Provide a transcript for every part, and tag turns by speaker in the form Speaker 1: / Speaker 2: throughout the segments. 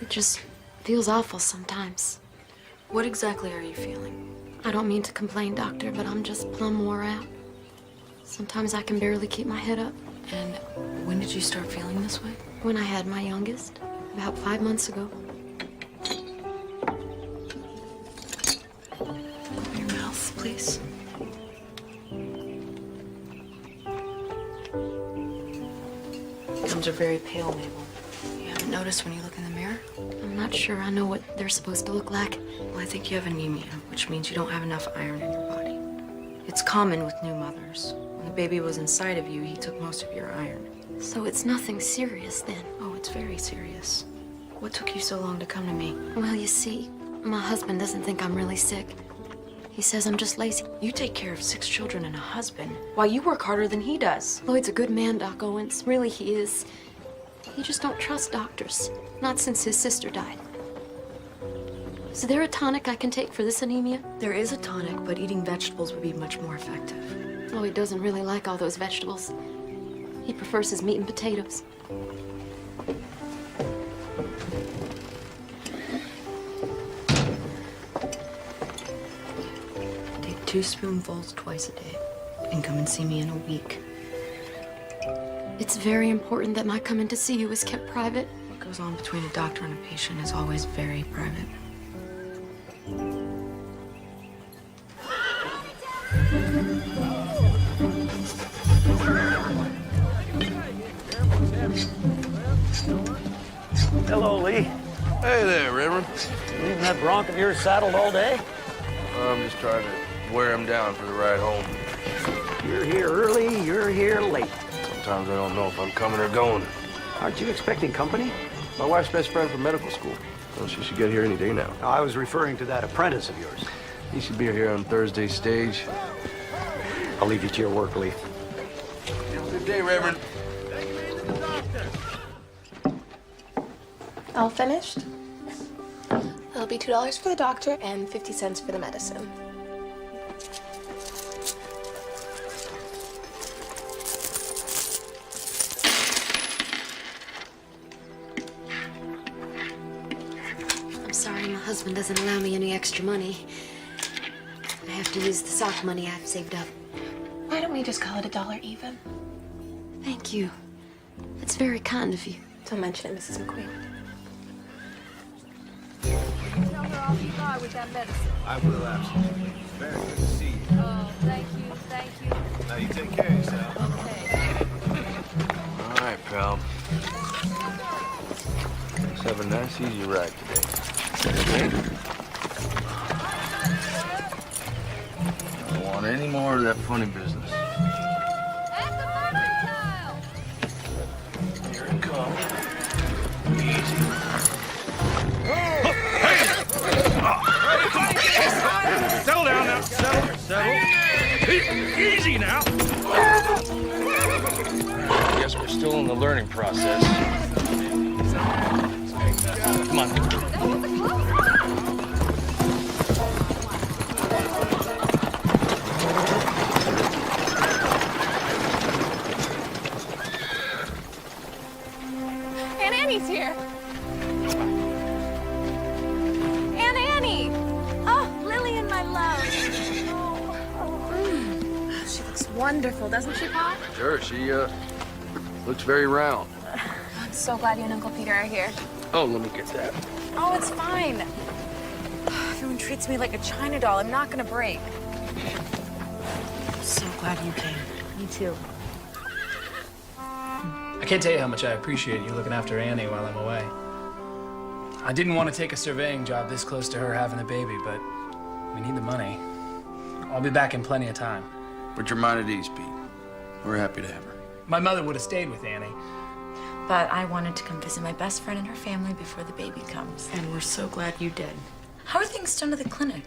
Speaker 1: It just feels awful sometimes.
Speaker 2: What exactly are you feeling?
Speaker 1: I don't mean to complain, doctor, but I'm just plumb wore out. Sometimes I can barely keep my head up.
Speaker 2: And when did you start feeling this way?
Speaker 1: When I had my youngest, about 5 months ago.
Speaker 2: Open your mouth, please. Gums are very pale, Mabel. You haven't noticed when you look in the mirror?
Speaker 1: I'm not sure I know what they're supposed to look like.
Speaker 2: Well, I think you have anemia, which means you don't have enough iron in your body. It's common with new mothers. When the baby was inside of you, he took most of your iron.
Speaker 1: So it's nothing serious then?
Speaker 2: Oh, it's very serious. What took you so long to come to me?
Speaker 1: Well, you see, my husband doesn't think I'm really sick. He says I'm just lazy.
Speaker 2: You take care of 6 children and a husband. Why, you work harder than he does.
Speaker 1: Lloyd's a good man, Doc Owens. Really, he is. He just don't trust doctors. Not since his sister died. Is there a tonic I can take for this anemia?
Speaker 2: There is a tonic, but eating vegetables would be much more effective.
Speaker 1: Lloyd doesn't really like all those vegetables. He prefers his meat and potatoes.
Speaker 2: Take 2 spoonfuls twice a day and come and see me in a week.
Speaker 1: It's very important that my coming to see you is kept private.
Speaker 2: What goes on between a doctor and a patient is always very private.
Speaker 3: Hello, Lee.
Speaker 4: Hey there, Reverend.
Speaker 3: Leaving that bronc of yours saddled all day?
Speaker 4: I'm just trying to wear him down for the ride home.
Speaker 3: You're here early, you're here late.
Speaker 4: Sometimes I don't know if I'm coming or going.
Speaker 3: Aren't you expecting company?
Speaker 4: My wife's best friend from medical school. Well, she should get here any day now.
Speaker 3: No, I was referring to that apprentice of yours.
Speaker 4: He should be here on Thursday's stage.
Speaker 3: I'll leave you to your work, Lee.
Speaker 4: Good day, Reverend.
Speaker 5: All finished? It'll be $2 for the doctor and 50 cents for the medicine.
Speaker 1: I'm sorry, my husband doesn't allow me any extra money. I have to use the sock money I've saved up.
Speaker 5: Why don't we just call it $1 even?
Speaker 1: Thank you. That's very kind of you.
Speaker 5: Don't mention it, Mrs. McQueen.
Speaker 6: Tell her I'll be by with that medicine.
Speaker 7: I will, absolutely. Very good to see you.
Speaker 6: Oh, thank you, thank you.
Speaker 7: Now you take care of yourself.
Speaker 6: Okay.
Speaker 4: All right, pal. Let's have a nice, easy ride today. Okay? I don't want any more of that funny business.
Speaker 6: That's the perfect child.
Speaker 4: Here it comes. Easy.
Speaker 7: Settle down now. Settle. Easy now.
Speaker 4: Guess we're still in the learning process. Come on.
Speaker 5: Aunt Annie's here. Aunt Annie! Oh, Lillian, my love. She looks wonderful, doesn't she, Pa?
Speaker 4: Sure, she looks very round.
Speaker 5: I'm so glad you and Uncle Peter are here.
Speaker 4: Oh, let me get that.
Speaker 5: Oh, it's fine. Everyone treats me like a China doll. I'm not gonna break.
Speaker 2: I'm so glad you came.
Speaker 5: Me too.
Speaker 8: I can't tell you how much I appreciate you looking after Annie while I'm away. I didn't want to take a surveying job this close to her having a baby, but we need the money. I'll be back in plenty of time.
Speaker 4: Put your mind at ease, Pete. We're happy to have her.
Speaker 8: My mother would have stayed with Annie.
Speaker 9: But I wanted to come visit my best friend and her family before the baby comes.
Speaker 2: And we're so glad you did.
Speaker 9: How are things done at the clinic?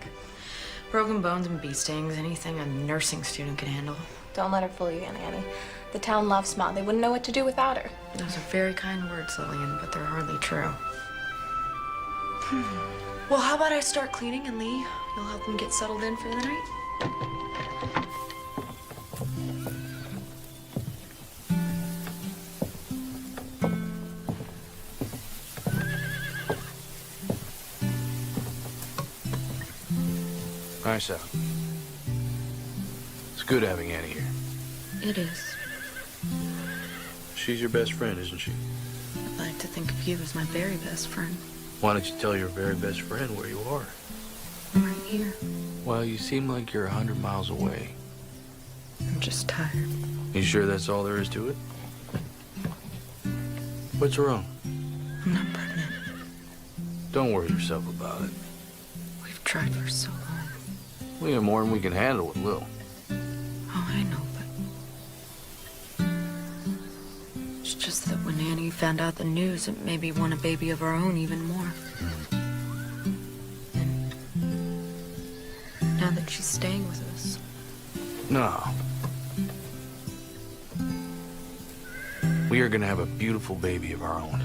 Speaker 2: Broken bones and bee stings, anything a nursing student could handle.
Speaker 5: Don't let her fool you, Aunt Annie. The town loves Ma. They wouldn't know what to do without her.
Speaker 2: Those are very kind words, Lillian, but they're hardly true. Well, how about I start cleaning and Lee, you'll help them get settled in for the night?
Speaker 4: Hi, Sal. It's good having Annie here.
Speaker 2: It is.
Speaker 4: She's your best friend, isn't she?
Speaker 2: I'd like to think of you as my very best friend.
Speaker 4: Why don't you tell your very best friend where you are?
Speaker 2: I'm right here.
Speaker 4: Well, you seem like you're 100 miles away.
Speaker 2: I'm just tired.
Speaker 4: You sure that's all there is to it? What's wrong?
Speaker 2: I'm not pregnant.
Speaker 4: Don't worry yourself about it.
Speaker 2: We've tried for so long.
Speaker 4: We have more than we can handle with Lil.
Speaker 2: Oh, I know, but... It's just that when Annie found out the news, it made me want a baby of our own even more. And now that she's staying with us,
Speaker 4: No. We are gonna have a beautiful baby of our own.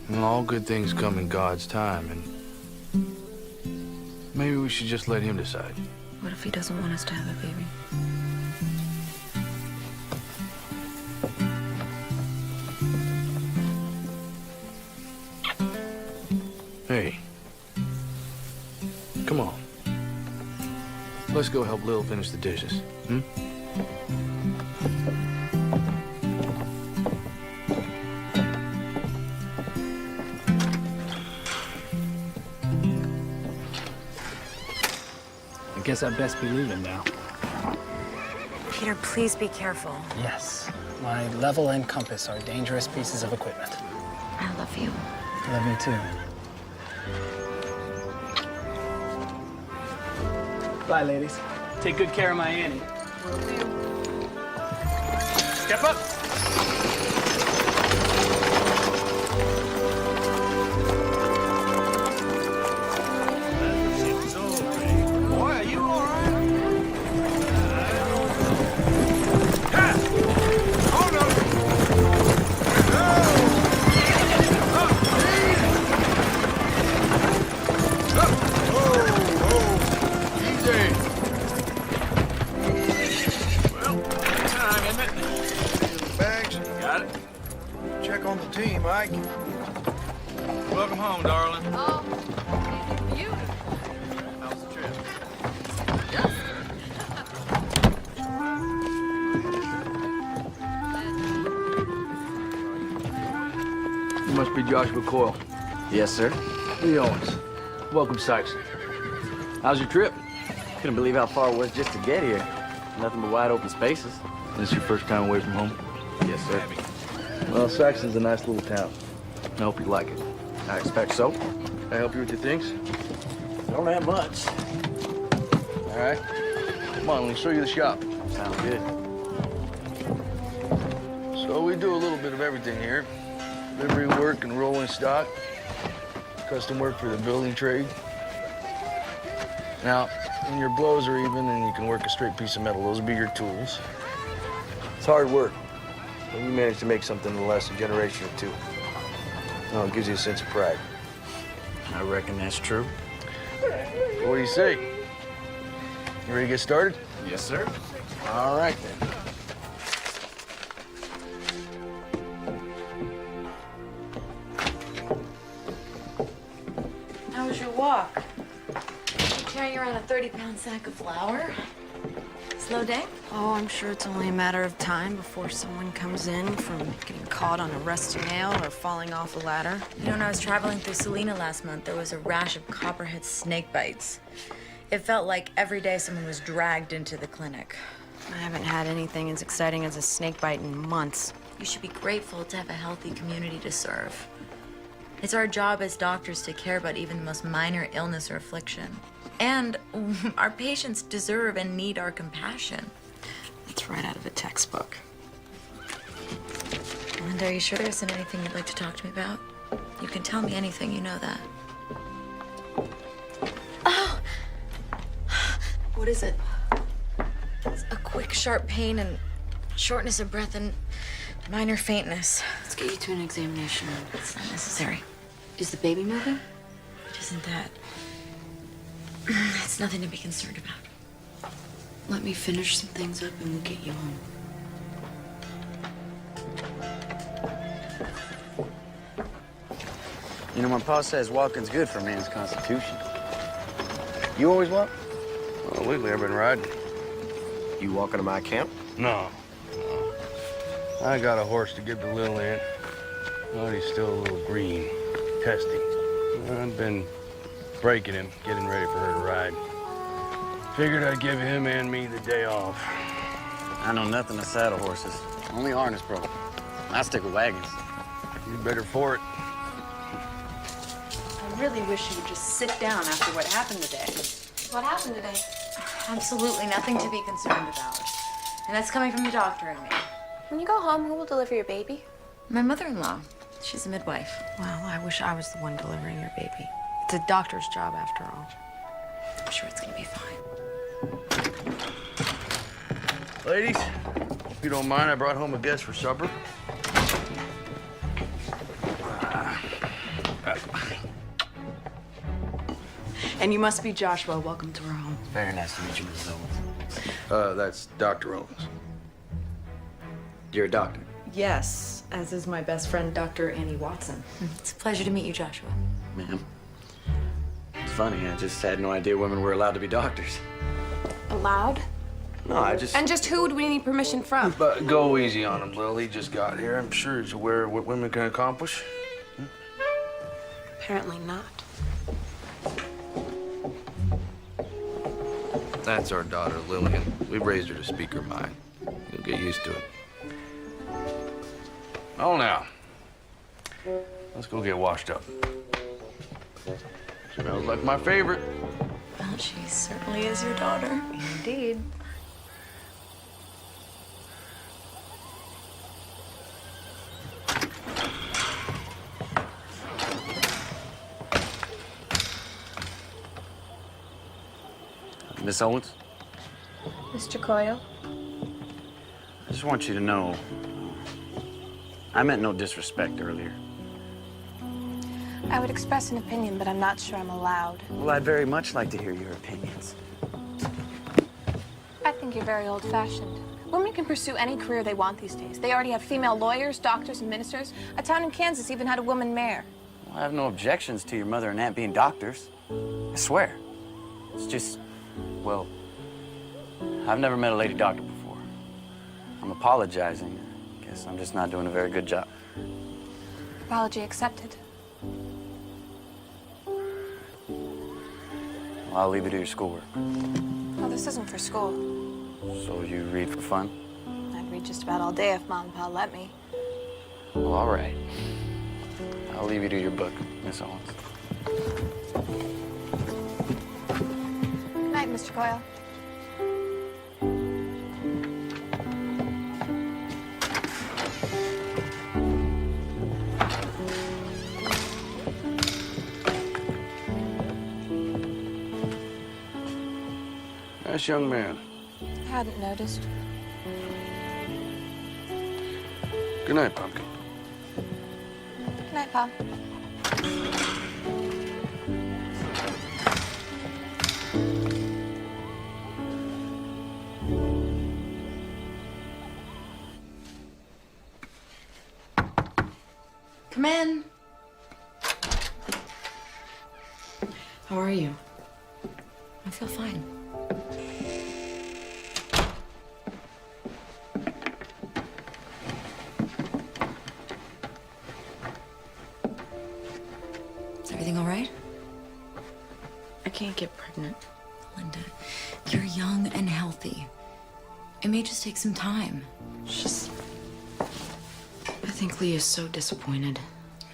Speaker 4: And all good things come in God's time, and maybe we should just let him decide.
Speaker 2: what if he doesn't want us to have a baby?
Speaker 4: Hey. Come on. Let's go help Lil finish the dishes, hmm?
Speaker 8: I guess I'd best be leaving now.
Speaker 9: Peter, please be careful.
Speaker 8: Yes. My level and compass are dangerous pieces of equipment.
Speaker 9: I love you.
Speaker 8: Love me too. Bye, ladies. Take good care of my Annie. Step up!
Speaker 7: Boy, are you all right? Oh, no! Easy. Well, time, isn't it? Bags. Got it. Check on the team, Ike. Welcome home, darling.
Speaker 6: Oh, beautiful.
Speaker 7: How's the trip?
Speaker 4: You must be Joshua Coyle.
Speaker 10: Yes, sir.
Speaker 4: Lee Owens. Welcome, Saxon. How's your trip?
Speaker 10: Couldn't believe how far it was just to get here. Nothing but wide open spaces.
Speaker 4: This your first time away from home?
Speaker 10: Yes, sir.
Speaker 4: Well, Saxon's a nice little town. I hope you like it.
Speaker 10: I expect so.
Speaker 4: Can I help you with your things?
Speaker 10: Don't have much.
Speaker 4: All right. Come on, let me show you the shop.
Speaker 10: Sounds good.
Speaker 4: So we do a little bit of everything here. Livery work and rolling stock. Custom work for the building trade. Now, when your blows are even and you can work a straight piece of metal, those will be your tools. It's hard work, but we managed to make something in less than a generation or two. Oh, it gives you a sense of pride.
Speaker 10: I reckon that's true.
Speaker 4: What do you say? You ready to get started?
Speaker 10: Yes, sir.
Speaker 4: All right, then.
Speaker 9: How was your walk? You carrying around a 30-pound sack of flour? Slow day?
Speaker 2: Oh, I'm sure it's only a matter of time before someone comes in from getting caught on a rusty nail or falling off a ladder.
Speaker 9: You know, when I was traveling through Salina last month, there was a rash of copperhead snake bites. It felt like every day someone was dragged into the clinic.
Speaker 2: I haven't had anything as exciting as a snake bite in months.
Speaker 9: You should be grateful to have a healthy community to serve. It's our job as doctors to care about even the most minor illness or affliction. And our patients deserve and need our compassion.
Speaker 2: It's right out of a textbook.
Speaker 9: Linda, are you sure there isn't anything you'd like to talk to me about? You can tell me anything, you know that. Oh! What is it? It's a quick, sharp pain and shortness of breath and minor faintness.
Speaker 2: Let's get you to an examination.
Speaker 9: It's not necessary.
Speaker 2: Is the baby moving?
Speaker 9: It isn't that. It's nothing to be concerned about.
Speaker 2: Let me finish some things up and we'll get you home.
Speaker 10: You know, my pa says walking's good for a man's constitution. You always walk?
Speaker 4: Well, lately I've been riding.
Speaker 10: You walking to my camp?
Speaker 4: No. I got a horse to give to Lillian, but he's still a little green, testy. I've been breaking him, getting ready for her to ride. Figured I'd give him and me the day off.
Speaker 10: I know nothing of saddle horses. Only harness broke. I stick with wagons.
Speaker 4: You better for it.
Speaker 2: I really wish you would just sit down after what happened today.
Speaker 5: What happened today?
Speaker 9: Absolutely nothing to be concerned about. And that's coming from the doctor and me.
Speaker 5: When you go home, who will deliver your baby?
Speaker 9: My mother-in-law. She's a midwife.
Speaker 2: Well, I wish I was the one delivering your baby. It's a doctor's job after all.
Speaker 9: I'm sure it's gonna be fine.
Speaker 4: Ladies, if you don't mind, I brought home a guest for supper.
Speaker 2: And you must be Joshua. Welcome to our home.
Speaker 10: Very nice to meet you, Mrs. Owens.
Speaker 4: That's Dr. Owens.
Speaker 10: You're a doctor.
Speaker 2: Yes, as is my best friend, Dr. Annie Watson.
Speaker 9: It's a pleasure to meet you, Joshua.
Speaker 10: Ma'am. It's funny, I just had no idea women were allowed to be doctors.
Speaker 5: Allowed?
Speaker 10: No, I just...
Speaker 5: And just who would we need permission from?
Speaker 4: But go easy on him, Lil. He just got here. I'm sure he's aware of what women can accomplish.
Speaker 5: Apparently not.
Speaker 4: That's our daughter, Lillian. We raised her to speak her mind. You'll get used to it. Oh, now. Let's go get washed up. Smells like my favorite.
Speaker 9: Well, she certainly is your daughter.
Speaker 2: Indeed.
Speaker 10: Miss Owens,
Speaker 5: Mr. Coyle?
Speaker 10: I just want you to know, I meant no disrespect earlier.
Speaker 5: I would express an opinion, but I'm not sure I'm allowed.
Speaker 10: Well, I'd very much like to hear your opinions.
Speaker 5: I think you're very old-fashioned. Women can pursue any career they want these days. They already have female lawyers, doctors, and ministers. A town in Kansas even had a woman mayor.
Speaker 10: Well, I have no objections to your mother and aunt being doctors. I swear. It's just, well, I've never met a lady doctor before. I'm apologizing. I guess I'm just not doing a very good job.
Speaker 5: Apology accepted.
Speaker 10: Well, I'll leave you to your schoolwork.
Speaker 5: Oh, this isn't for school.
Speaker 10: So you read for fun?
Speaker 5: I'd read just about all day if Mom and Pa let me.
Speaker 10: Well, all right. I'll leave you to your book, Miss Owens.
Speaker 5: Good night, Mr. Coyle.
Speaker 4: Nice young man.
Speaker 5: I hadn't noticed.
Speaker 4: Good night, Pumpkin.
Speaker 5: Good night, Pa.
Speaker 9: Come in.
Speaker 2: How are you?
Speaker 9: I feel fine. Is everything all right?
Speaker 2: I can't get pregnant.
Speaker 9: Linda, you're young and healthy. It may just take some time.
Speaker 2: It's just... I think Lee is so disappointed.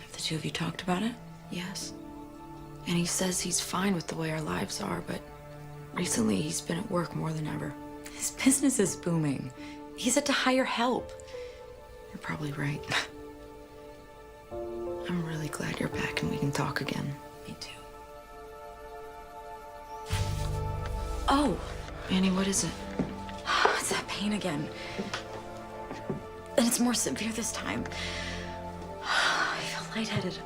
Speaker 9: Have the two of you talked about it?
Speaker 2: Yes. And he says he's fine with the way our lives are, but recently he's been at work more than ever.
Speaker 9: His business is booming. He's had to hire help.
Speaker 2: You're probably right. I'm really glad you're back and we can talk again.
Speaker 9: Me too. Oh,
Speaker 2: Annie, what is it?
Speaker 9: it's that pain again. And it's more severe this time. I feel lightheaded.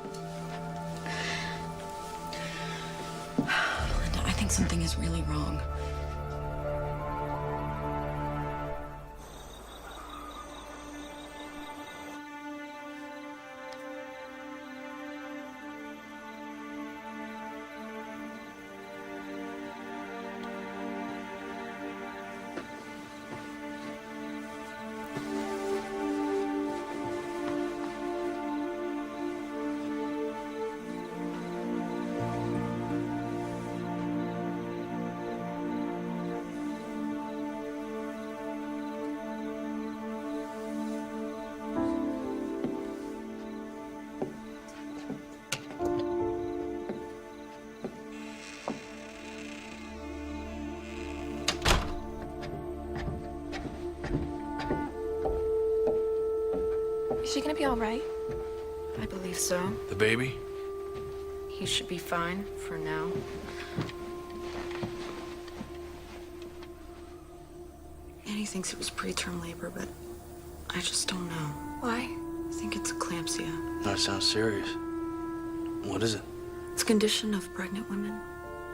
Speaker 9: Linda, I think something is really wrong.
Speaker 5: be all right.
Speaker 2: I believe so.
Speaker 7: The baby?
Speaker 2: He should be fine for now. Annie thinks it was preterm labor, but I just don't know.
Speaker 5: Why?
Speaker 2: I think it's eclampsia.
Speaker 4: That sounds serious. What is it?
Speaker 2: It's a condition of pregnant women,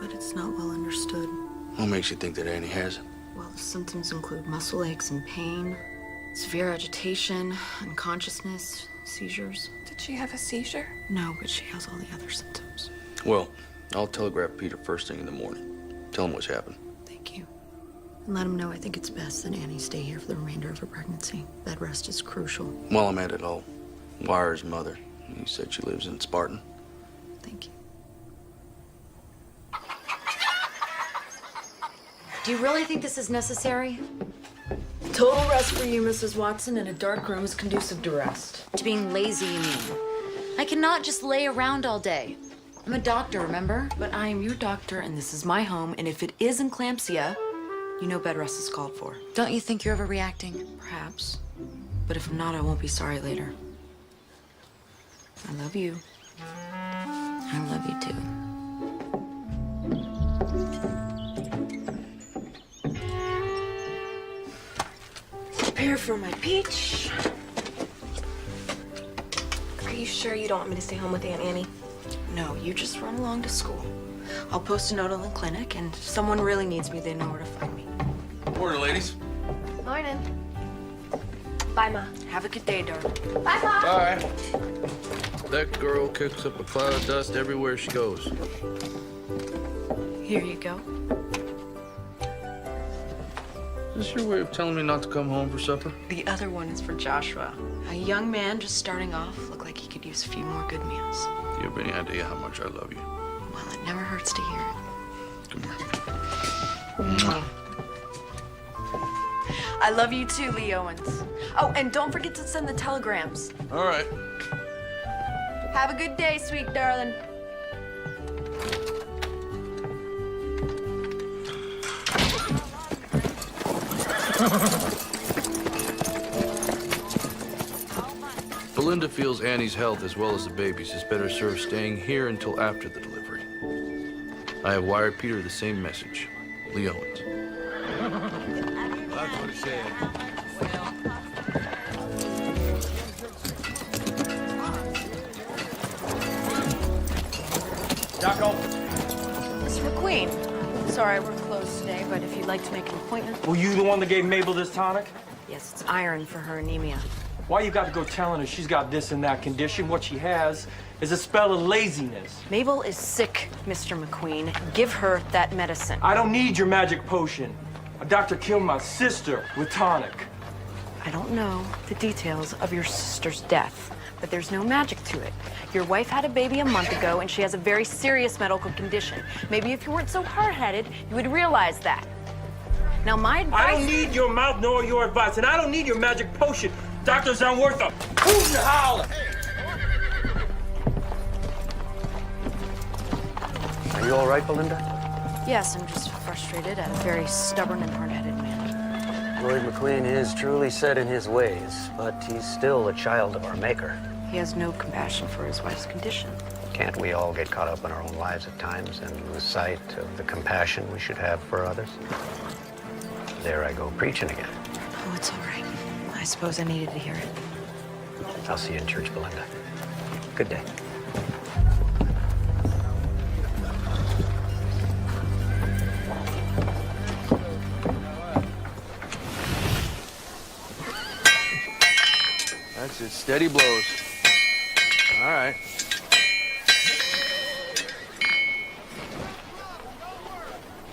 Speaker 2: but it's not well understood.
Speaker 4: What makes you think that Annie has it?
Speaker 2: Well, the symptoms include muscle aches and pain, severe agitation, unconsciousness, seizures.
Speaker 5: Did she have a seizure?
Speaker 2: No, but she has all the other symptoms.
Speaker 4: Well, I'll telegraph Peter first thing in the morning. Tell him what's happened.
Speaker 2: Thank you. And let him know I think it's best that Annie stay here for the remainder of her pregnancy. Bed rest is crucial.
Speaker 4: While I'm at it, I'll wire his mother. You said she lives in Spartan.
Speaker 2: Thank you. Do you really think this is necessary? Total rest for you, Mrs. Watson, and a dark room is conducive to rest.
Speaker 9: To being lazy, you mean? I cannot just lay around all day. I'm a doctor, remember?
Speaker 2: But I am your doctor, and this is my home, and if it is eclampsia, you know bed rest is called for.
Speaker 9: Don't you think you're overreacting?
Speaker 2: Perhaps. But if I'm not, I won't be sorry later. I love you.
Speaker 9: I love you too.
Speaker 2: Prepare for my peach.
Speaker 5: Are you sure you don't want me to stay home with Aunt Annie?
Speaker 2: No, you just run along to school. I'll post a note on the clinic, and if someone really needs me, they know where to find me.
Speaker 7: Morning, ladies.
Speaker 5: Morning. Bye, Ma.
Speaker 2: Have a good day, darling.
Speaker 5: Bye, Ma.
Speaker 4: Bye. That girl kicks up a cloud of dust everywhere she goes.
Speaker 2: Here you go.
Speaker 4: Is this your way of telling me not to come home for supper?
Speaker 2: The other one is for Joshua. A young man just starting off, looked like he could use a few more good meals.
Speaker 4: Do you have any idea how much I love you?
Speaker 2: Well, it never hurts to hear it.
Speaker 4: Come here.
Speaker 2: Mwah. I love you too, Lee Owens. Oh, and don't forget to send the telegrams.
Speaker 4: All right.
Speaker 2: Have a good day, sweet darling.
Speaker 4: Belinda feels Annie's health as well as the baby's is better served staying here until after the delivery. I have wired Peter the same message. Lee Owens.
Speaker 7: That's what he said.
Speaker 11: Jocko?
Speaker 2: Mr. McQueen. Sorry, we're closed today, but if you'd like to make an appointment.
Speaker 11: Were you the one that gave Mabel this tonic?
Speaker 2: Yes, it's iron for her anemia.
Speaker 11: Why you got to go telling her she's got this and that condition? What she has is a spell of laziness.
Speaker 2: Mabel is sick, Mr. McQueen. Give her that medicine.
Speaker 11: I don't need your magic potion. A doctor killed my sister with tonic.
Speaker 2: I don't know the details of your sister's death, but there's no magic to it. Your wife had a baby a month ago, and she has a very serious medical condition. Maybe if you weren't so hard-headed, you would realize that. Now, my advice...
Speaker 11: I don't need your mouth nor your advice, and I don't need your magic potion. Doctors aren't worth a hoot and holler.
Speaker 3: Are you all right, Belinda?
Speaker 2: Yes, I'm just frustrated at a very stubborn and hard-headed man.
Speaker 3: Lloyd McQueen is truly set in his ways, but he's still a child of our maker.
Speaker 2: He has no compassion for his wife's condition.
Speaker 3: Can't we all get caught up in our own lives at times and lose sight of the compassion we should have for others? There I go preaching again.
Speaker 2: Oh, it's all right. I suppose I needed to hear it.
Speaker 3: I'll see you in church, Belinda. Good day.
Speaker 4: That's it. Steady blows. All right.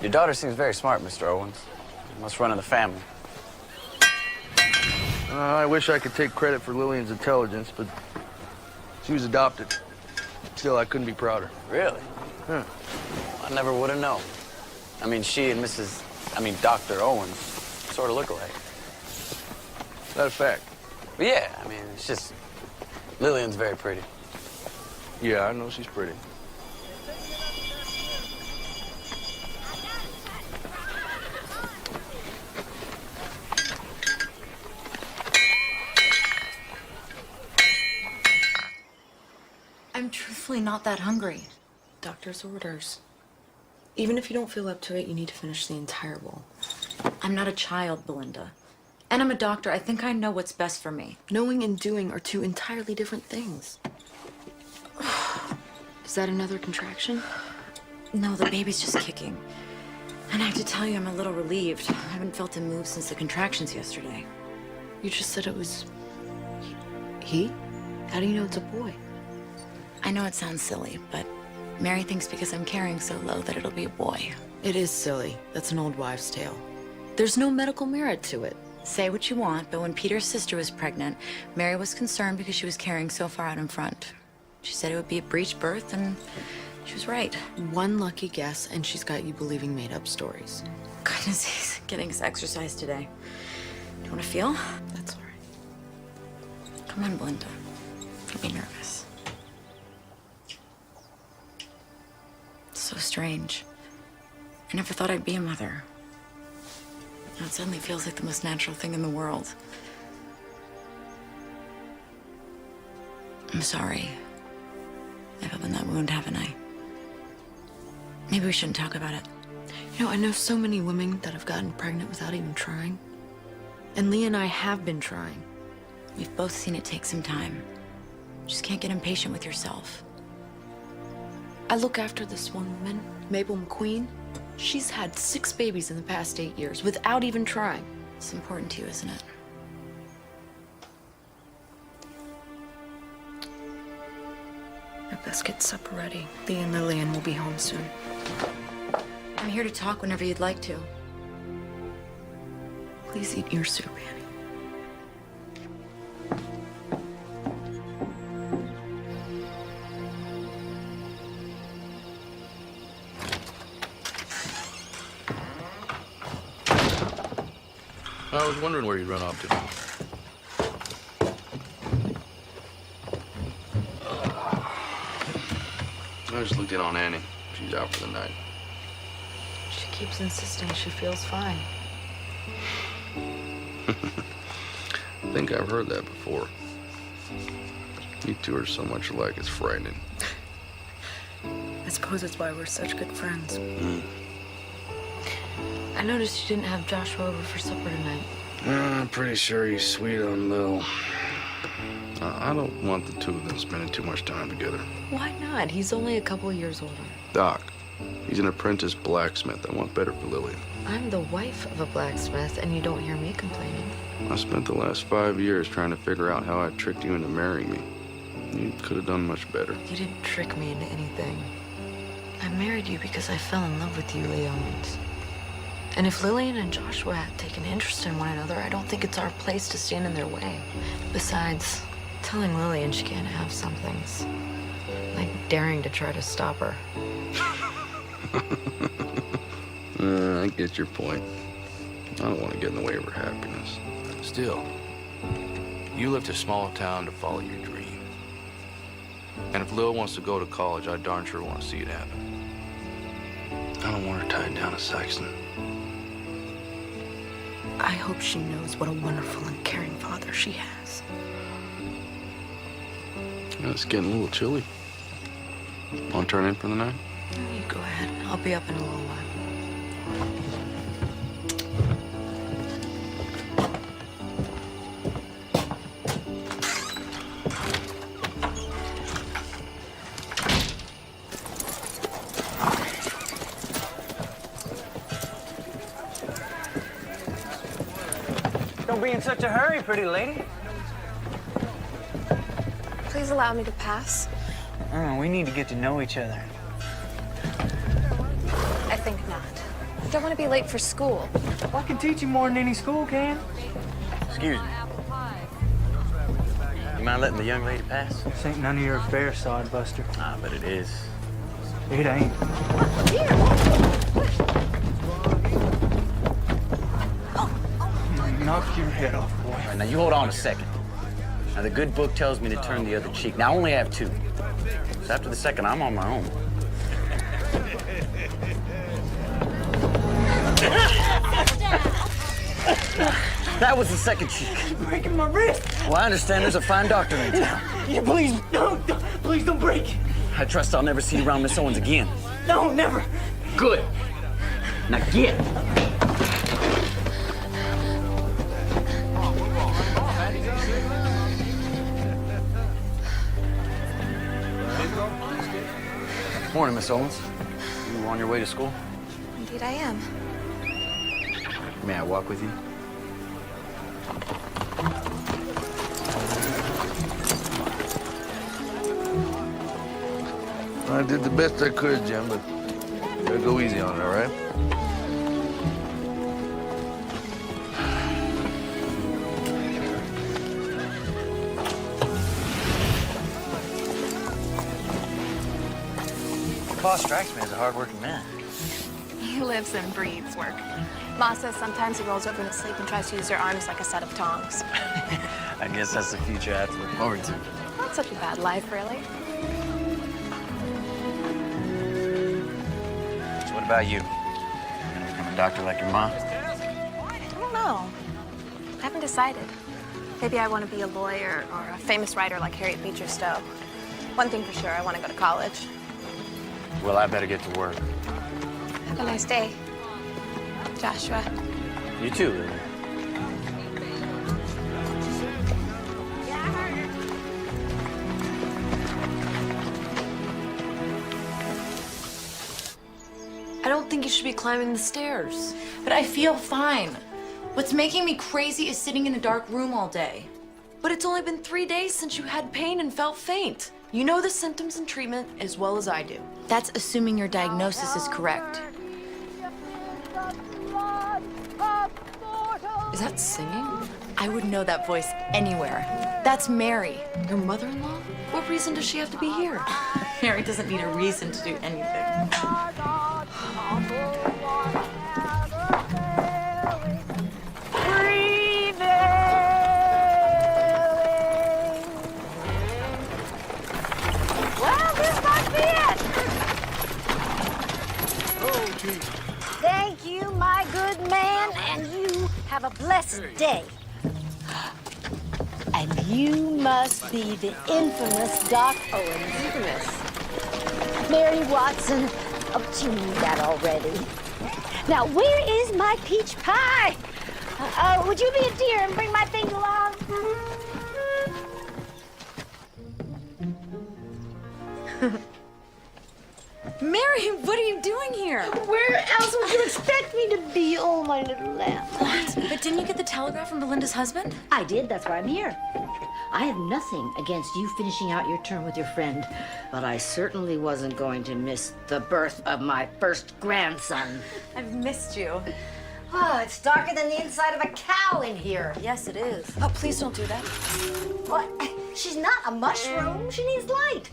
Speaker 10: Your daughter seems very smart, Mr. Owens. Must run in the family.
Speaker 4: I wish I could take credit for Lillian's intelligence, but she was adopted. Still, I couldn't be prouder.
Speaker 10: Really?
Speaker 4: Huh.
Speaker 10: I never would have known. I mean, she and Dr. Owens sort of look alike.
Speaker 4: That a fact?
Speaker 10: But yeah, I mean, it's just, Lillian's very pretty.
Speaker 4: Yeah, I know she's pretty.
Speaker 9: I'm truthfully not that hungry.
Speaker 2: Doctor's orders. Even if you don't feel up to it, you need to finish the entire bowl.
Speaker 9: I'm not a child, Belinda. And I'm a doctor. I think I know what's best for me.
Speaker 2: Knowing and doing are two entirely different things. Is that another contraction?
Speaker 9: No, the baby's just kicking. And I have to tell you, I'm a little relieved. I haven't felt him move since the contractions yesterday.
Speaker 2: You just said it was... he? How do you know it's a boy?
Speaker 9: I know it sounds silly, but Mary thinks because I'm carrying so low that it'll be a boy.
Speaker 2: It is silly. That's an old wives' tale. There's no medical merit to it.
Speaker 9: Say what you want, but when Peter's sister was pregnant, Mary was concerned because she was carrying so far out in front. She said it would be a breech birth, and she was right.
Speaker 2: One lucky guess, and she's got you believing made-up stories.
Speaker 9: Goodness, he's getting his exercise today. Do you want to feel?
Speaker 2: That's all right.
Speaker 9: Come on, Belinda. Don't be nervous. It's so strange. I never thought I'd be a mother. Now it suddenly feels like the most natural thing in the world. I'm sorry. I've opened that wound, haven't I? Maybe we shouldn't talk about it.
Speaker 2: You know, I know so many women that have gotten pregnant without even trying. And Lee and I have been trying.
Speaker 9: We've both seen it take some time. Just can't get impatient with yourself.
Speaker 2: I look after this one woman, Mabel McQueen. She's had 6 babies in the past 8 years without even trying.
Speaker 9: It's important to you, isn't it?
Speaker 2: I best get supper ready. Lee and Lillian will be home soon.
Speaker 9: I'm here to talk whenever you'd like to.
Speaker 2: Please eat your soup, Annie.
Speaker 4: I was wondering where you'd run off to. I just looked in on Annie. She's out for the night.
Speaker 2: She keeps insisting she feels fine.
Speaker 4: I think I've heard that before. You two are so much alike, it's frightening.
Speaker 2: I suppose it's why we're such good friends. I noticed you didn't have Joshua over for supper tonight.
Speaker 4: I'm pretty sure he's sweet on Lil. I don't want the two of them spending too much time together.
Speaker 2: Why not? He's only a couple years older.
Speaker 4: Doc, he's an apprentice blacksmith. I want better for Lillian.
Speaker 2: I'm the wife of a blacksmith, and you don't hear me complaining.
Speaker 4: I spent the last 5 years trying to figure out how I tricked you into marrying me. You could have done much better.
Speaker 2: You didn't trick me into anything. I married you because I fell in love with you, Leons. And if Lillian and Joshua had taken interest in one another, I don't think it's our place to stand in their way. Besides, telling Lillian she can't have something's like daring to try to stop her.
Speaker 4: I get your point. I don't want to get in the way of her happiness.
Speaker 12: Still, you left a small town to follow your dream. And if Lil wants to go to college, I darn sure want to see it happen.
Speaker 4: I don't want her tied down to Saxon.
Speaker 2: I hope she knows what a wonderful and caring father she has.
Speaker 4: Yeah, it's getting a little chilly. Want to turn in for the night?
Speaker 2: You go ahead. I'll be up in a little while.
Speaker 13: Don't be in such a hurry, pretty lady.
Speaker 5: Please allow me to pass.
Speaker 13: We need to get to know each other.
Speaker 5: I think not. I don't want to be late for school.
Speaker 13: Well, I can teach you more than any school can.
Speaker 10: Excuse me. You mind letting the young lady pass?
Speaker 13: This ain't none of your affair, sodbuster.
Speaker 10: Ah, but it is.
Speaker 13: It ain't. Knock your head off, boy.
Speaker 10: All right, now you hold on a second. Now the good book tells me to turn the other cheek. Now I only have 2. So after the second, I'm on my own. That was the second cheek.
Speaker 13: You're breaking my wrist.
Speaker 10: Well, I understand there's a fine doctor in town.
Speaker 13: Yeah, please don't. Please don't break it.
Speaker 10: I trust I'll never see you around Miss Owens again.
Speaker 13: No, never.
Speaker 10: Good. Now get. Morning, Miss Owens. You on your way to school?
Speaker 5: Indeed, I am.
Speaker 10: May I walk with you?
Speaker 4: I did the best I could, Jim, but you gotta go easy on it, all right?
Speaker 10: Pa strikes me as a hard-working man.
Speaker 5: He lives and breathes work. Ma says sometimes he rolls over in his sleep and tries to use her arms like a set of tongs.
Speaker 10: I guess that's the future I have to look forward to.
Speaker 5: Not such a bad life, really.
Speaker 10: So what about you? You gonna become a doctor like your mom?
Speaker 5: I don't know. I haven't decided. Maybe I want to be a lawyer or a famous writer like Harriet Beecher Stowe. One thing for sure, I want to go to college.
Speaker 10: Well, I better get to work.
Speaker 5: Have a nice day, Joshua.
Speaker 10: You too, Lily.
Speaker 2: I don't think you should be climbing the stairs.
Speaker 9: But I feel fine. What's making me crazy is sitting in a dark room all day.
Speaker 2: But it's only been 3 days since you had pain and felt faint. You know the symptoms and treatment as well as I do.
Speaker 9: That's assuming your diagnosis is correct.
Speaker 2: Is that singing?
Speaker 9: I would know that voice anywhere. That's Mary.
Speaker 2: Your mother-in-law? What reason does she have to be here?
Speaker 9: Mary doesn't need a reason to do anything.
Speaker 14: Well, this must be it.
Speaker 7: Oh, gee.
Speaker 14: Thank you, my good man, and you have a blessed day. And you must be the infamous Doc Owens. Infamous? Mary Watson. Oh, you knew that already. Now, where is my peach pie? Would you be a dear and bring my things along?
Speaker 2: Mary, what are you doing here?
Speaker 14: Where else would you expect me to be? Oh, my little lamb.
Speaker 9: But didn't you get the telegram from Belinda's husband?
Speaker 14: I did. That's why I'm here. I have nothing against you finishing out your term with your friend, but I certainly wasn't going to miss the birth of my first grandson.
Speaker 9: I've missed you.
Speaker 14: Oh, it's darker than the inside of a cow in here.
Speaker 9: Yes, it is.
Speaker 2: Oh, please don't do that.
Speaker 14: What? She's not a mushroom. She needs light.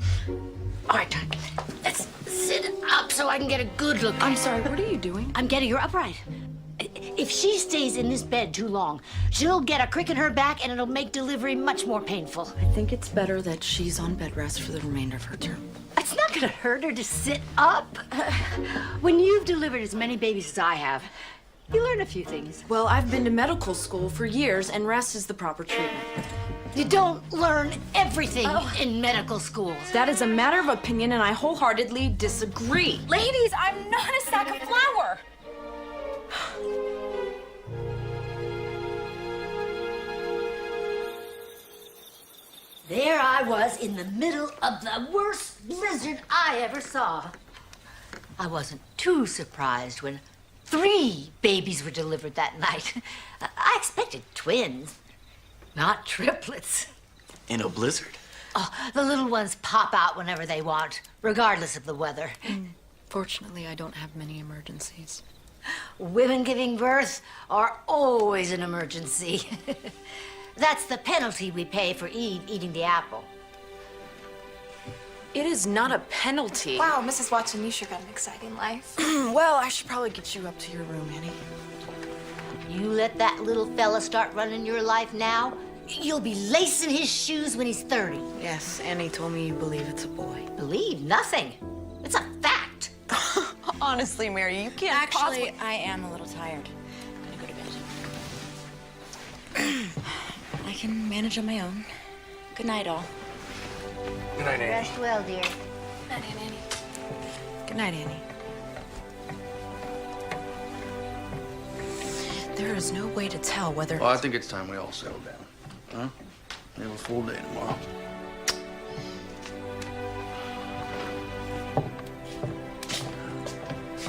Speaker 14: All right, let's sit up so I can get a good look.
Speaker 2: I'm sorry, what are you doing?
Speaker 14: I'm getting her upright. If she stays in this bed too long, she'll get a crick in her back and it'll make delivery much more painful.
Speaker 2: I think it's better that she's on bed rest for the remainder of her term.
Speaker 14: It's not gonna hurt her to sit up. When you've delivered as many babies as I have, you learn a few things.
Speaker 2: Well, I've been to medical school for years, and rest is the proper treatment.
Speaker 14: You don't learn everything in medical school.
Speaker 2: That is a matter of opinion, and I wholeheartedly disagree.
Speaker 5: Ladies, I'm not a sack of flour.
Speaker 14: There I was in the middle of the worst blizzard I ever saw. I wasn't too surprised when 3 babies were delivered that night. I expected twins, not triplets.
Speaker 10: In a blizzard?
Speaker 14: Oh, the little ones pop out whenever they want, regardless of the weather.
Speaker 2: Fortunately, I don't have many emergencies.
Speaker 14: Women giving birth are always an emergency. That's the penalty we pay for Eve eating the apple.
Speaker 2: It is not a penalty.
Speaker 5: Wow, Mrs. Watson, you sure got an exciting life.
Speaker 2: Well, I should probably get you up to your room, Annie.
Speaker 14: You let that little fella start running your life now, you'll be lacing his shoes when he's 30.
Speaker 2: Yes, Annie told me you believe it's a boy.
Speaker 14: Believe nothing. It's a fact.
Speaker 2: Honestly, Mary, you can't
Speaker 9: Actually, I am a little tired. I'm gonna go to bed. I can manage on my own. Good night, all.
Speaker 4: Good night, Annie.
Speaker 14: Rest well, dear.
Speaker 5: Night, Annie.
Speaker 2: Good night, Annie. There is no way to tell whether...
Speaker 4: Well, I think it's time we all settle down. Huh? We have a full day tomorrow.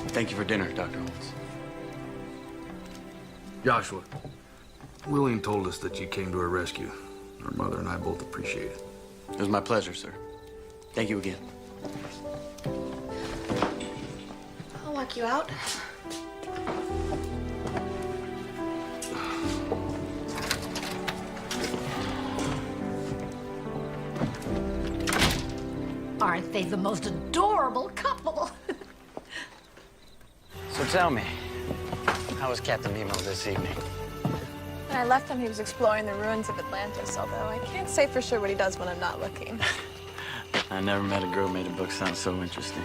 Speaker 10: Thank you for dinner, Dr. Holmes.
Speaker 12: Joshua, William told us that you came to her rescue. Her mother and I both appreciate it.
Speaker 10: It was my pleasure, sir. Thank you again.
Speaker 5: I'll walk you out.
Speaker 14: Aren't they the most adorable couple?
Speaker 3: So tell me, how was Captain Nemo this evening?
Speaker 5: When I left him, he was exploring the ruins of Atlantis, although I can't say for sure what he does when I'm not looking.
Speaker 10: I never met a girl who made a book sound so interesting.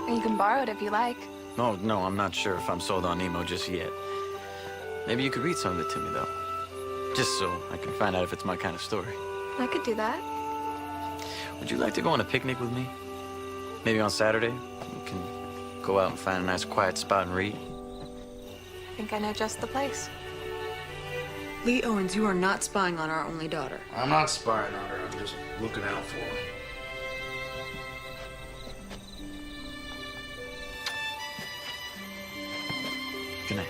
Speaker 5: You can borrow it if you like.
Speaker 10: No, I'm not sure if I'm sold on Nemo just yet. Maybe you could read some of it to me, though. Just so I can find out if it's my kind of story.
Speaker 5: I could do that.
Speaker 10: Would you like to go on a picnic with me? Maybe on Saturday? We can go out and find a nice quiet spot and read.
Speaker 5: I think I know just the place.
Speaker 2: Lee Owens, you are not spying on our only daughter.
Speaker 12: I'm not spying on her. I'm just looking out for her.
Speaker 10: Good night.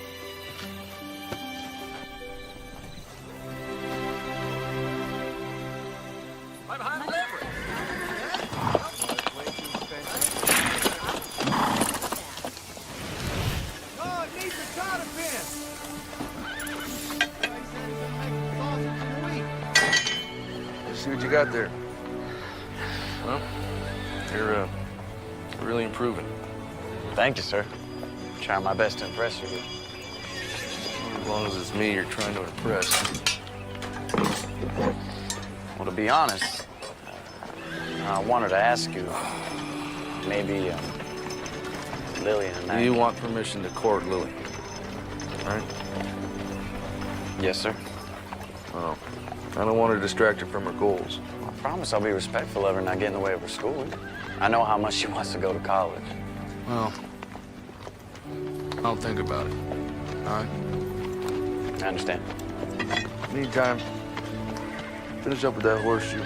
Speaker 7: Oh, it needs a cotter pin.
Speaker 4: Let's see what you got there. Well, you're really improving.
Speaker 3: Thank you, sir. Trying my best to impress you.
Speaker 4: As long as it's me you're trying to impress.
Speaker 3: Well, to be honest, I wanted to ask you, maybe Lillian and I...
Speaker 4: You want permission to court Lily, right?
Speaker 3: Yes, sir.
Speaker 4: Well, I don't want to distract her from her goals.
Speaker 3: I promise I'll be respectful of her and not get in the way of her schooling. I know how much she wants to go to college.
Speaker 12: Well, I'll think about it. All right?
Speaker 3: I understand.
Speaker 4: Meantime, finish up with that horseshoe.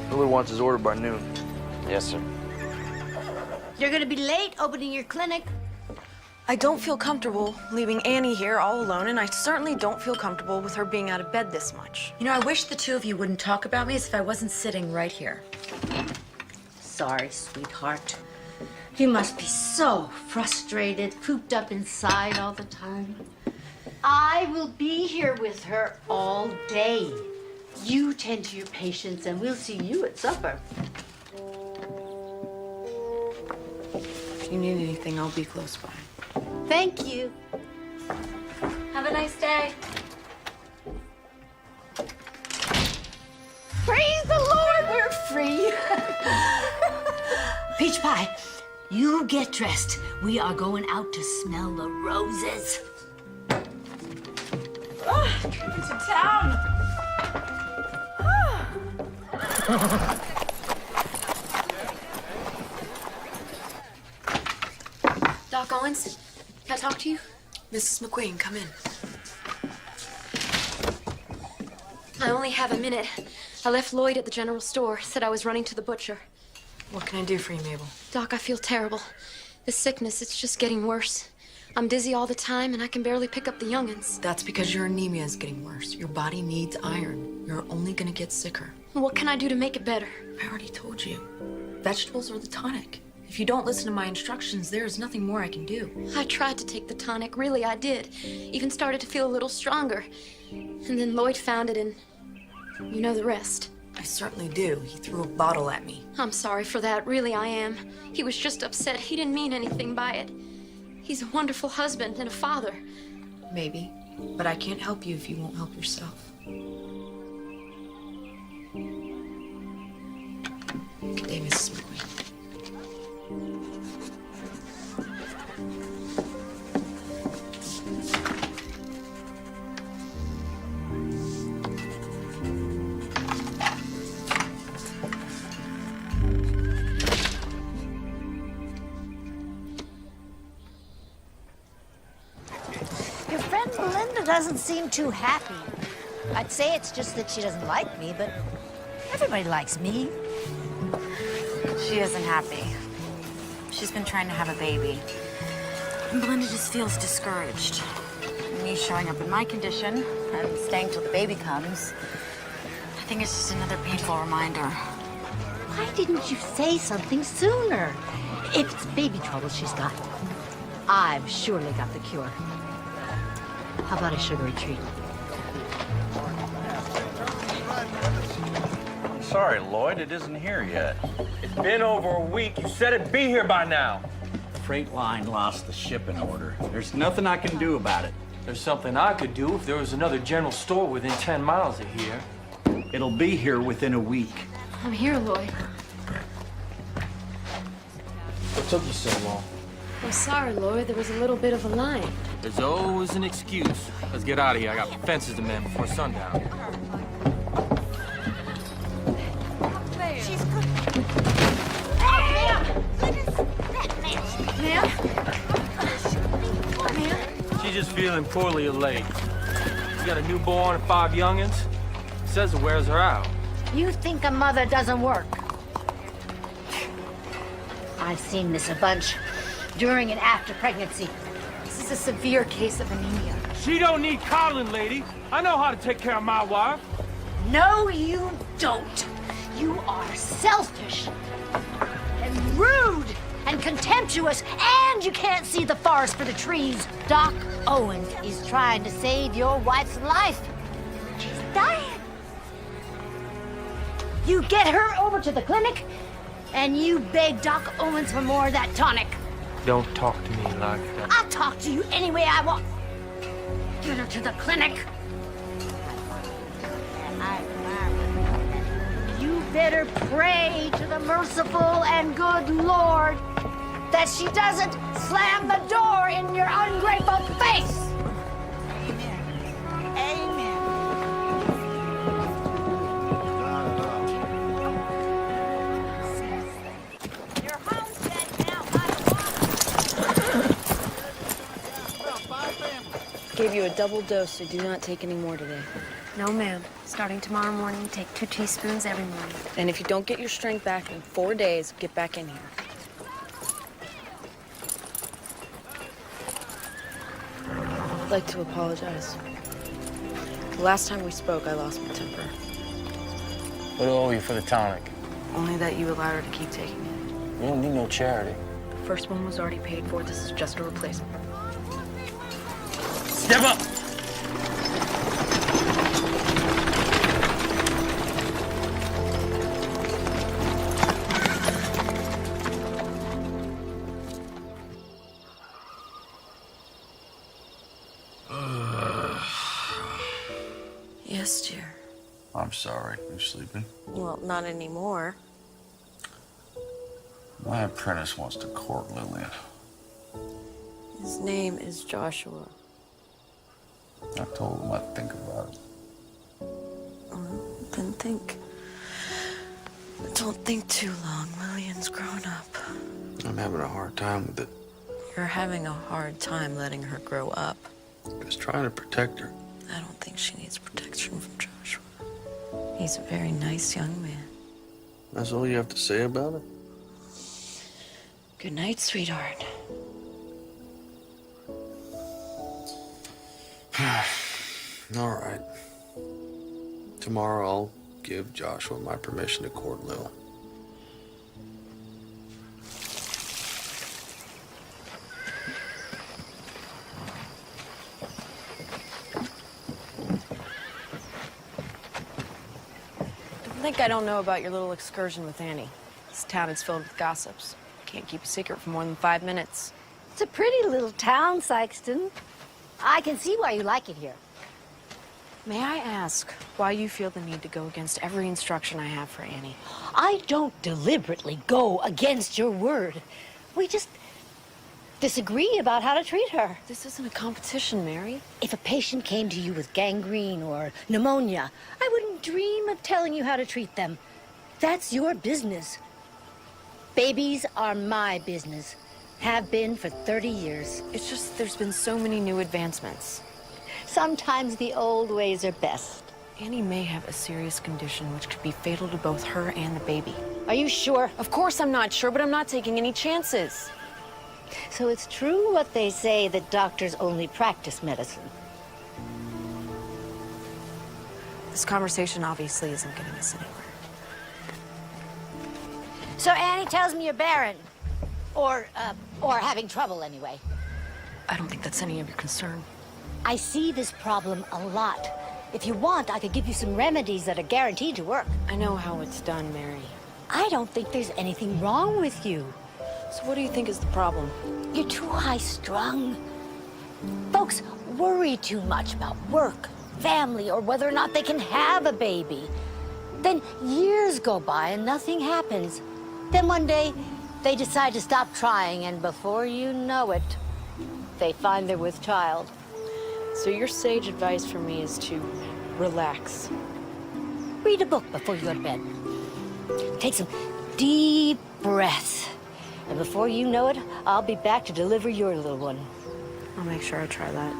Speaker 4: Miller wants his order by noon.
Speaker 3: Yes, sir.
Speaker 14: You're gonna be late opening your clinic.
Speaker 2: I don't feel comfortable leaving Annie here all alone, and I certainly don't feel comfortable with her being out of bed this much.
Speaker 9: You know, I wish the two of you wouldn't talk about me as if I wasn't sitting right here.
Speaker 14: Sorry, sweetheart. You must be so frustrated, cooped up inside all the time. I will be here with her all day. You tend to your patients, and we'll see you at supper.
Speaker 2: If you need anything, I'll be close by.
Speaker 14: Thank you.
Speaker 9: Have a nice day.
Speaker 14: Praise the Lord, we're free. Peach pie, you get dressed. We are going out to smell the roses.
Speaker 9: Trip into town.
Speaker 1: Doc Owens, can I talk to you?
Speaker 2: Mrs. McQueen, come in.
Speaker 1: I only have a minute. I left Lloyd at the general store, said I was running to the butcher.
Speaker 2: What can I do for you, Mabel?
Speaker 1: Doc, I feel terrible. This sickness, it's just getting worse. I'm dizzy all the time, and I can barely pick up the young'uns.
Speaker 2: That's because your anemia is getting worse. Your body needs iron. You're only gonna get sicker.
Speaker 1: What can I do to make it better?
Speaker 2: I already told you. Vegetables are the tonic. If you don't listen to my instructions, there is nothing more I can do.
Speaker 1: I tried to take the tonic, really I did. Even started to feel a little stronger. And then Lloyd found it, and you know the rest.
Speaker 2: I certainly do. He threw a bottle at me.
Speaker 1: I'm sorry for that, really I am. He was just upset. He didn't mean anything by it. He's a wonderful husband and a father.
Speaker 2: Maybe, but I can't help you if you won't help yourself. Good day, Mrs. McQueen.
Speaker 14: doesn't seem too happy. I'd say it's just that she doesn't like me, but everybody likes me.
Speaker 2: She isn't happy. She's been trying to have a baby. And Belinda just feels discouraged. Me showing up in my condition and staying till the baby comes, I think it's just another painful reminder.
Speaker 14: Why didn't you say something sooner? If it's baby trouble she's got, I've surely got the cure. How about a sugary treat?
Speaker 15: Sorry, Lloyd, it isn't here yet.
Speaker 11: It's been over a week. You said it'd be here by now.
Speaker 15: Freight line lost the shipping order. There's nothing I can do about it.
Speaker 11: There's something I could do if there was another general store within 10 miles of here.
Speaker 15: It'll be here within a week.
Speaker 1: I'm here, Lloyd.
Speaker 11: What took you so long?
Speaker 1: I'm sorry, Lloyd. There was a little bit of a line.
Speaker 11: There's always an excuse. Let's get out of here. I got fences to mend before sundown. She's just feeling poorly of late. She's got a newborn and 5 youngins. Says it wears her out.
Speaker 14: You think a mother doesn't work? I've seen this a bunch during and after pregnancy.
Speaker 2: This is a severe case of anemia.
Speaker 11: She don't need coddling, lady. I know how to take care of my wife.
Speaker 14: No, you don't. You are selfish and rude and contemptuous, and you can't see the forest for the trees. Doc Owens is trying to save your wife's life. She's dying. You get her over to the clinic, and you beg Doc Owens for more of that tonic.
Speaker 11: Don't talk to me like that.
Speaker 14: I'll talk to you any way I want. Get her to the clinic. You better pray to the merciful and good Lord that she doesn't slam the door in your ungrateful face. Amen. Amen. You're home dead now.
Speaker 2: Gave you a double dose, so do not take any more today.
Speaker 5: No, ma'am. Starting tomorrow morning, take 2 teaspoons every morning.
Speaker 2: And if you don't get your strength back in 4 days, get back in here. I'd like to apologize. The last time we spoke, I lost my temper.
Speaker 11: What do I owe you for the tonic?
Speaker 2: Only that you allowed her to keep taking it.
Speaker 11: You don't need no charity.
Speaker 2: The first one was already paid for. This is just a replacement.
Speaker 11: Step up!
Speaker 9: Yes, dear.
Speaker 12: I'm sorry. You sleeping?
Speaker 9: Well, not anymore.
Speaker 12: My apprentice wants to court Lillian.
Speaker 9: His name is Joshua.
Speaker 12: I told him I'd think about it.
Speaker 9: Then think. But don't think too long. Lillian's grown up.
Speaker 12: I'm having a hard time with it.
Speaker 9: You're having a hard time letting her grow up.
Speaker 12: Just trying to protect her.
Speaker 9: I don't think she needs protection from Joshua. He's a very nice young man.
Speaker 12: That's all you have to say about it?
Speaker 9: Good night, sweetheart.
Speaker 12: All right. Tomorrow I'll give Joshua my permission to court Lil.
Speaker 2: Don't think I don't know about your little excursion with Annie. This town is filled with gossips. Can't keep a secret for more than 5 minutes.
Speaker 14: It's a pretty little town, Sykeston. I can see why you like it here.
Speaker 2: May I ask why you feel the need to go against every instruction I have for Annie?
Speaker 14: I don't deliberately go against your word. We just disagree about how to treat her.
Speaker 2: This isn't a competition, Mary.
Speaker 14: If a patient came to you with gangrene or pneumonia, I wouldn't dream of telling you how to treat them. That's your business. Babies are my business. Have been for 30 years.
Speaker 2: It's just there's been so many new advancements.
Speaker 14: Sometimes the old ways are best.
Speaker 2: Annie may have a serious condition which could be fatal to both her and the baby.
Speaker 14: Are you sure?
Speaker 2: Of course I'm not sure, but I'm not taking any chances.
Speaker 14: So it's true what they say that doctors only practice medicine.
Speaker 2: This conversation obviously isn't getting us anywhere.
Speaker 14: So Annie tells me you're barren. Or having trouble anyway.
Speaker 2: I don't think that's any of your concern.
Speaker 14: I see this problem a lot. If you want, I could give you some remedies that are guaranteed to work.
Speaker 2: I know how it's done, Mary.
Speaker 14: I don't think there's anything wrong with you.
Speaker 2: So what do you think is the problem?
Speaker 14: You're too high-strung. Folks worry too much about work, family, or whether or not they can have a baby. Then years go by and nothing happens. Then one day, they decide to stop trying, and before you know it, they find they're with child.
Speaker 2: So your sage advice for me is to relax.
Speaker 14: Read a book before you go to bed. Take some deep breaths. And before you know it, I'll be back to deliver your little one.
Speaker 2: I'll make sure I try that.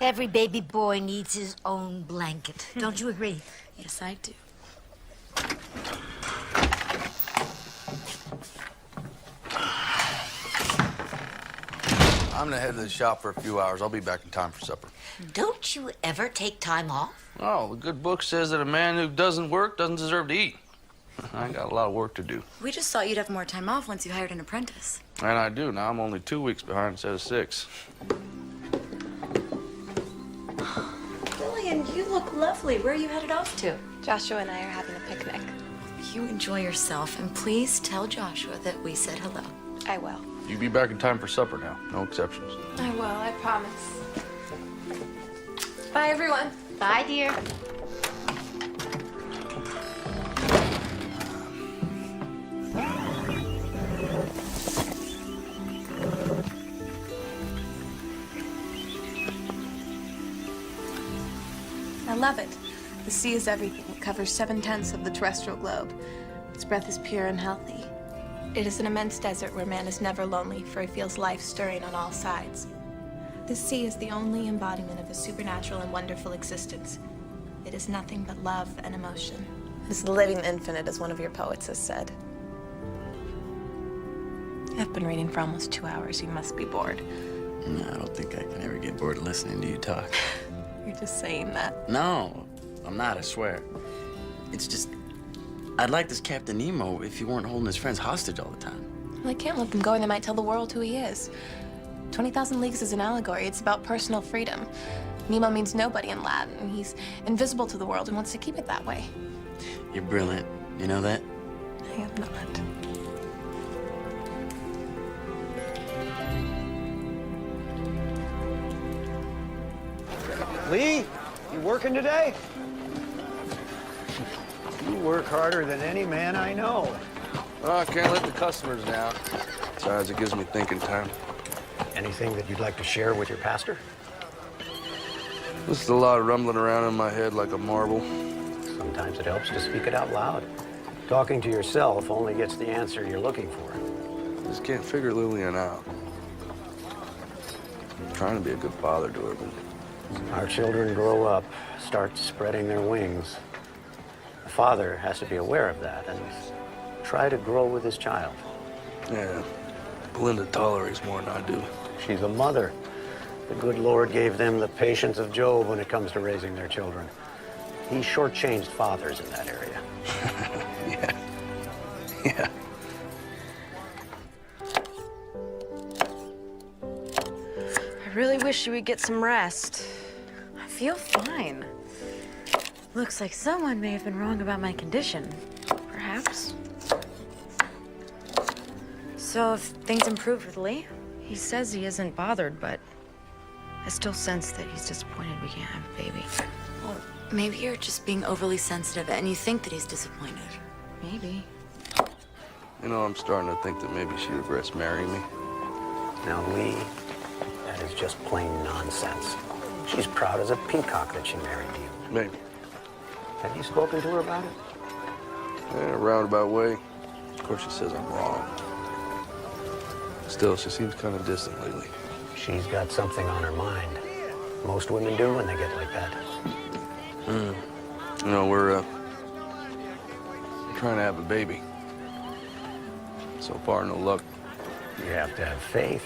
Speaker 14: Every baby boy needs his own blanket. Don't you agree?
Speaker 9: Yes, I do.
Speaker 12: I'm gonna head to the shop for a few hours. I'll be back in time for supper.
Speaker 14: Don't you ever take time off?
Speaker 12: Oh, the good book says that a man who doesn't work doesn't deserve to eat. I got a lot of work to do.
Speaker 9: We just thought you'd have more time off once you hired an apprentice.
Speaker 12: And I do. Now I'm only 2 weeks behind instead of 6.
Speaker 9: Lillian, you look lovely. Where are you headed off to?
Speaker 5: Joshua and I are having a picnic.
Speaker 9: You enjoy yourself, and please tell Joshua that we said hello.
Speaker 5: I will.
Speaker 12: You be back in time for supper now. No exceptions.
Speaker 5: I will, I promise. Bye, everyone.
Speaker 14: Bye, dear.
Speaker 5: I love it. The sea is everything. It covers 7/10 of the terrestrial globe. Its breath is pure and healthy. It is an immense desert where man is never lonely, for he feels life stirring on all sides. The sea is the only embodiment of a supernatural and wonderful existence. It is nothing but love and emotion. It is the living infinite, as one of your poets has said. I've been reading for almost 2 hours. You must be bored.
Speaker 10: No, I don't think I can ever get bored listening to you talk.
Speaker 5: You're just saying that.
Speaker 10: No, I'm not, I swear. It's just, I'd like this Captain Nemo if he weren't holding his friends hostage all the time.
Speaker 5: Well, I can't let them go, and they might tell the world who he is. 20,000 Leagues is an allegory. It's about personal freedom. Nemo means nobody in Latin. He's invisible to the world and wants to keep it that way.
Speaker 10: You're brilliant. You know that?
Speaker 5: I am not.
Speaker 3: Lee, you working today? You work harder than any man I know.
Speaker 12: Oh, I can't let the customers down. Besides, it gives me thinking time.
Speaker 3: Anything that you'd like to share with your pastor?
Speaker 12: This is a lot of rumbling around in my head like a marble.
Speaker 3: Sometimes it helps to speak it out loud. Talking to yourself only gets the answer you're looking for.
Speaker 12: Just can't figure Lillian out. I'm trying to be a good father to her, but
Speaker 3: our children grow up, start spreading their wings. The father has to be aware of that and try to grow with his child.
Speaker 12: yeah, Belinda tolerates more than I do.
Speaker 3: She's a mother. The good Lord gave them the patience of Job when it comes to raising their children. He shortchanged fathers in that area.
Speaker 12: Yeah. Yeah.
Speaker 2: I really wish you would get some rest.
Speaker 9: I feel fine. Looks like someone may have been wrong about my condition. Perhaps. So if things improved with Lee?
Speaker 2: He says he isn't bothered, but I still sense that he's disappointed we can't have a baby.
Speaker 9: Well, maybe you're just being overly sensitive and you think that he's disappointed.
Speaker 2: Maybe.
Speaker 12: You know, I'm starting to think that maybe she regrets marrying me.
Speaker 3: Now, Lee, that is just plain nonsense. She's proud as a peacock that she married you.
Speaker 4: Maybe.
Speaker 3: Have you spoken to her about it?
Speaker 4: In a roundabout way. Of course, she says I'm wrong. Still, she seems kind of distant lately.
Speaker 3: She's got something on her mind. Most women do when they get like that.
Speaker 4: You know, we're trying to have a baby. So far, no luck.
Speaker 3: You have to have faith.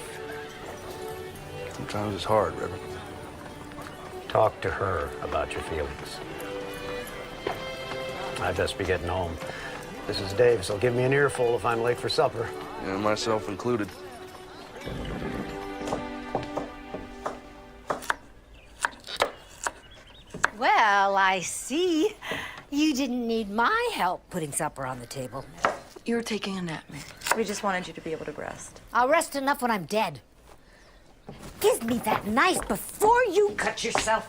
Speaker 4: Sometimes it's hard, Reverend.
Speaker 3: Talk to her about your feelings. I'd best be getting home. This is Dave, so give me an earful if I'm late for supper.
Speaker 4: Yeah, myself included.
Speaker 14: Well, I see. You didn't need my help putting supper on the table.
Speaker 2: You were taking a nap, Mary.
Speaker 9: We just wanted you to be able to rest.
Speaker 14: I'll rest enough when I'm dead. Give me that knife before you cut yourself.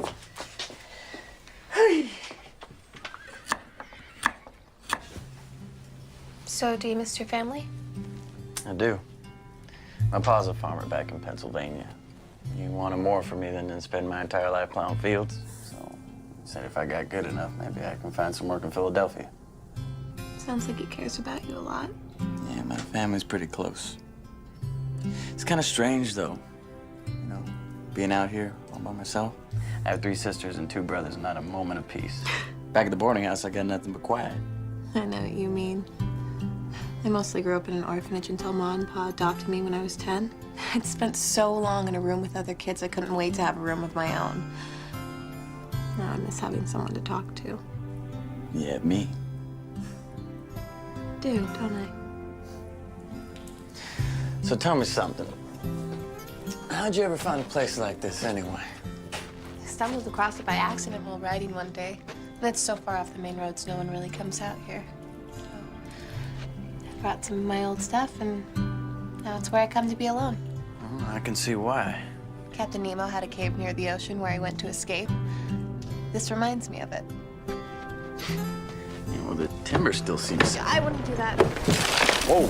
Speaker 5: So, do you miss your family?
Speaker 10: I do. My pa's a farmer back in Pennsylvania. He wanted more from me than to spend my entire life plowing fields. So he said if I got good enough, maybe I can find some work in Philadelphia.
Speaker 5: Sounds like he cares about you a lot.
Speaker 10: Yeah, my family's pretty close. It's kind of strange, though. You know, being out here all by myself. I have 3 sisters and 2 brothers, not a moment of peace. Back at the boarding house, I got nothing but quiet.
Speaker 5: I know what you mean. I mostly grew up in an orphanage until Ma and Pa adopted me when I was 10. I'd spent so long in a room with other kids, I couldn't wait to have a room of my own. Now I miss having someone to talk to.
Speaker 10: Yeah, me.
Speaker 5: Do, don't I?
Speaker 10: So tell me something. How'd you ever find a place like this anyway?
Speaker 5: I stumbled across it by accident while riding one day. And it's so far off the main roads, no one really comes out here. So I brought some of my old stuff, and now it's where I come to be alone.
Speaker 10: Oh, I can see why.
Speaker 5: Captain Nemo had a cave near the ocean where he went to escape. This reminds me of it.
Speaker 10: Yeah, well, the timber still seems...
Speaker 5: I wouldn't do that.
Speaker 10: Whoa!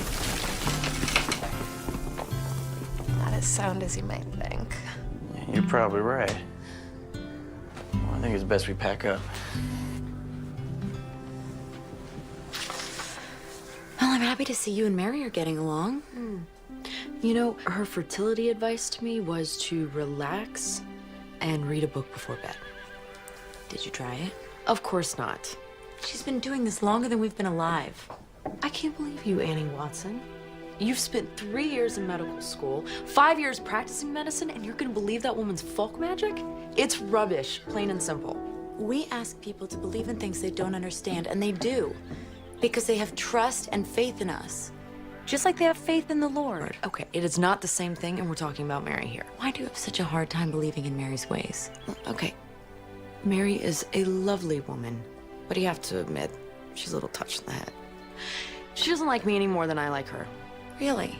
Speaker 5: Not as sound as you might think.
Speaker 10: Yeah, you're probably right. Well, I think it's best we pack up.
Speaker 2: Well, I'm happy to see you and Mary are getting along. You know, her fertility advice to me was to relax and read a book before bed. Did you try it? Of course not.
Speaker 9: She's been doing this longer than we've been alive.
Speaker 2: I can't believe you, Annie Watson. You've spent 3 years in medical school, 5 years practicing medicine, and you're gonna believe that woman's folk magic? It's rubbish, plain and simple.
Speaker 9: We ask people to believe in things they don't understand, and they do. Because they have trust and faith in us. Just like they have faith in the Lord.
Speaker 2: Okay, it is not the same thing, and we're talking about Mary here.
Speaker 9: Why do you have such a hard time believing in Mary's ways?
Speaker 2: Okay, Mary is a lovely woman, but you have to admit, she's a little touched in the head. She doesn't like me any more than I like her.
Speaker 9: Really?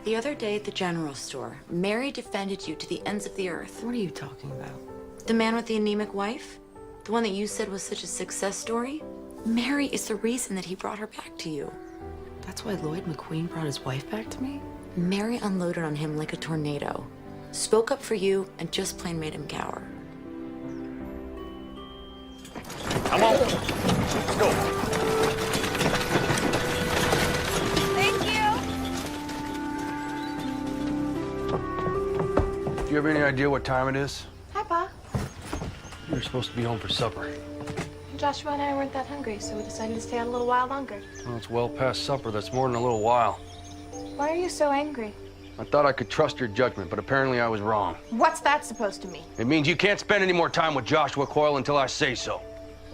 Speaker 9: The other day at the general store, Mary defended you to the ends of the earth.
Speaker 2: What are you talking about?
Speaker 9: The man with the anemic wife? The one that you said was such a success story? Mary is the reason that he brought her back to you.
Speaker 2: That's why Lloyd McQueen brought his wife back to me?
Speaker 9: Mary unloaded on him like a tornado, spoke up for you, and just plain made him cower.
Speaker 4: Come on. Let's go.
Speaker 5: Thank you.
Speaker 4: Do you have any idea what time it is?
Speaker 5: Hi, Pa.
Speaker 4: You're supposed to be home for supper.
Speaker 5: Joshua and I weren't that hungry, so we decided to stay out a little while longer.
Speaker 4: Well, it's well past supper. That's more than a little while.
Speaker 5: Why are you so angry?
Speaker 4: I thought I could trust your judgment, but apparently I was wrong.
Speaker 5: What's that supposed to mean?
Speaker 4: It means you can't spend any more time with Joshua Coyle until I say so.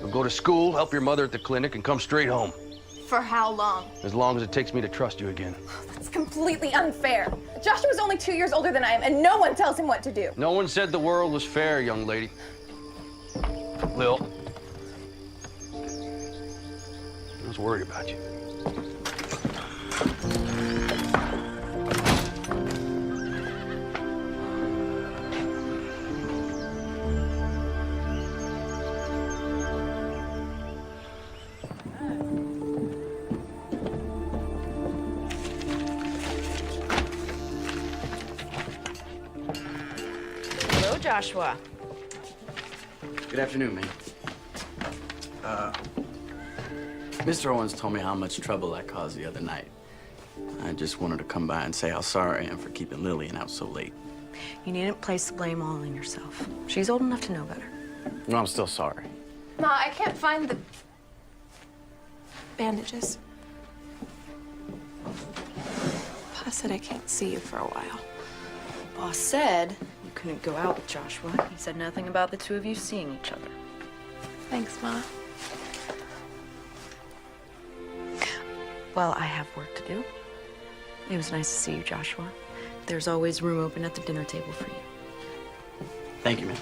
Speaker 4: You'll go to school, help your mother at the clinic, and come straight home.
Speaker 5: For how long?
Speaker 4: As long as it takes me to trust you again.
Speaker 16: It's completely unfair. Joshua's only 2 years older than I am, and no one tells him what to do.
Speaker 4: No one said the world was fair, young lady. Lil, I was worried about you.
Speaker 2: Joshua.
Speaker 10: Good afternoon, ma'am. Mr. Owens told me how much trouble I caused the other night. I just wanted to come by and say how sorry I am for keeping Lillian out so late.
Speaker 2: You needn't place the blame all on yourself. She's old enough to know better.
Speaker 10: No, I'm still sorry.
Speaker 5: Ma, I can't find the bandages. Pa said I can't see you for a while.
Speaker 2: Boss said you couldn't go out with Joshua. He said nothing about the two of you seeing each other.
Speaker 5: Thanks, Ma.
Speaker 2: Well, I have work to do. It was nice to see you, Joshua. There's always room open at the dinner table for you.
Speaker 10: Thank you, ma'am.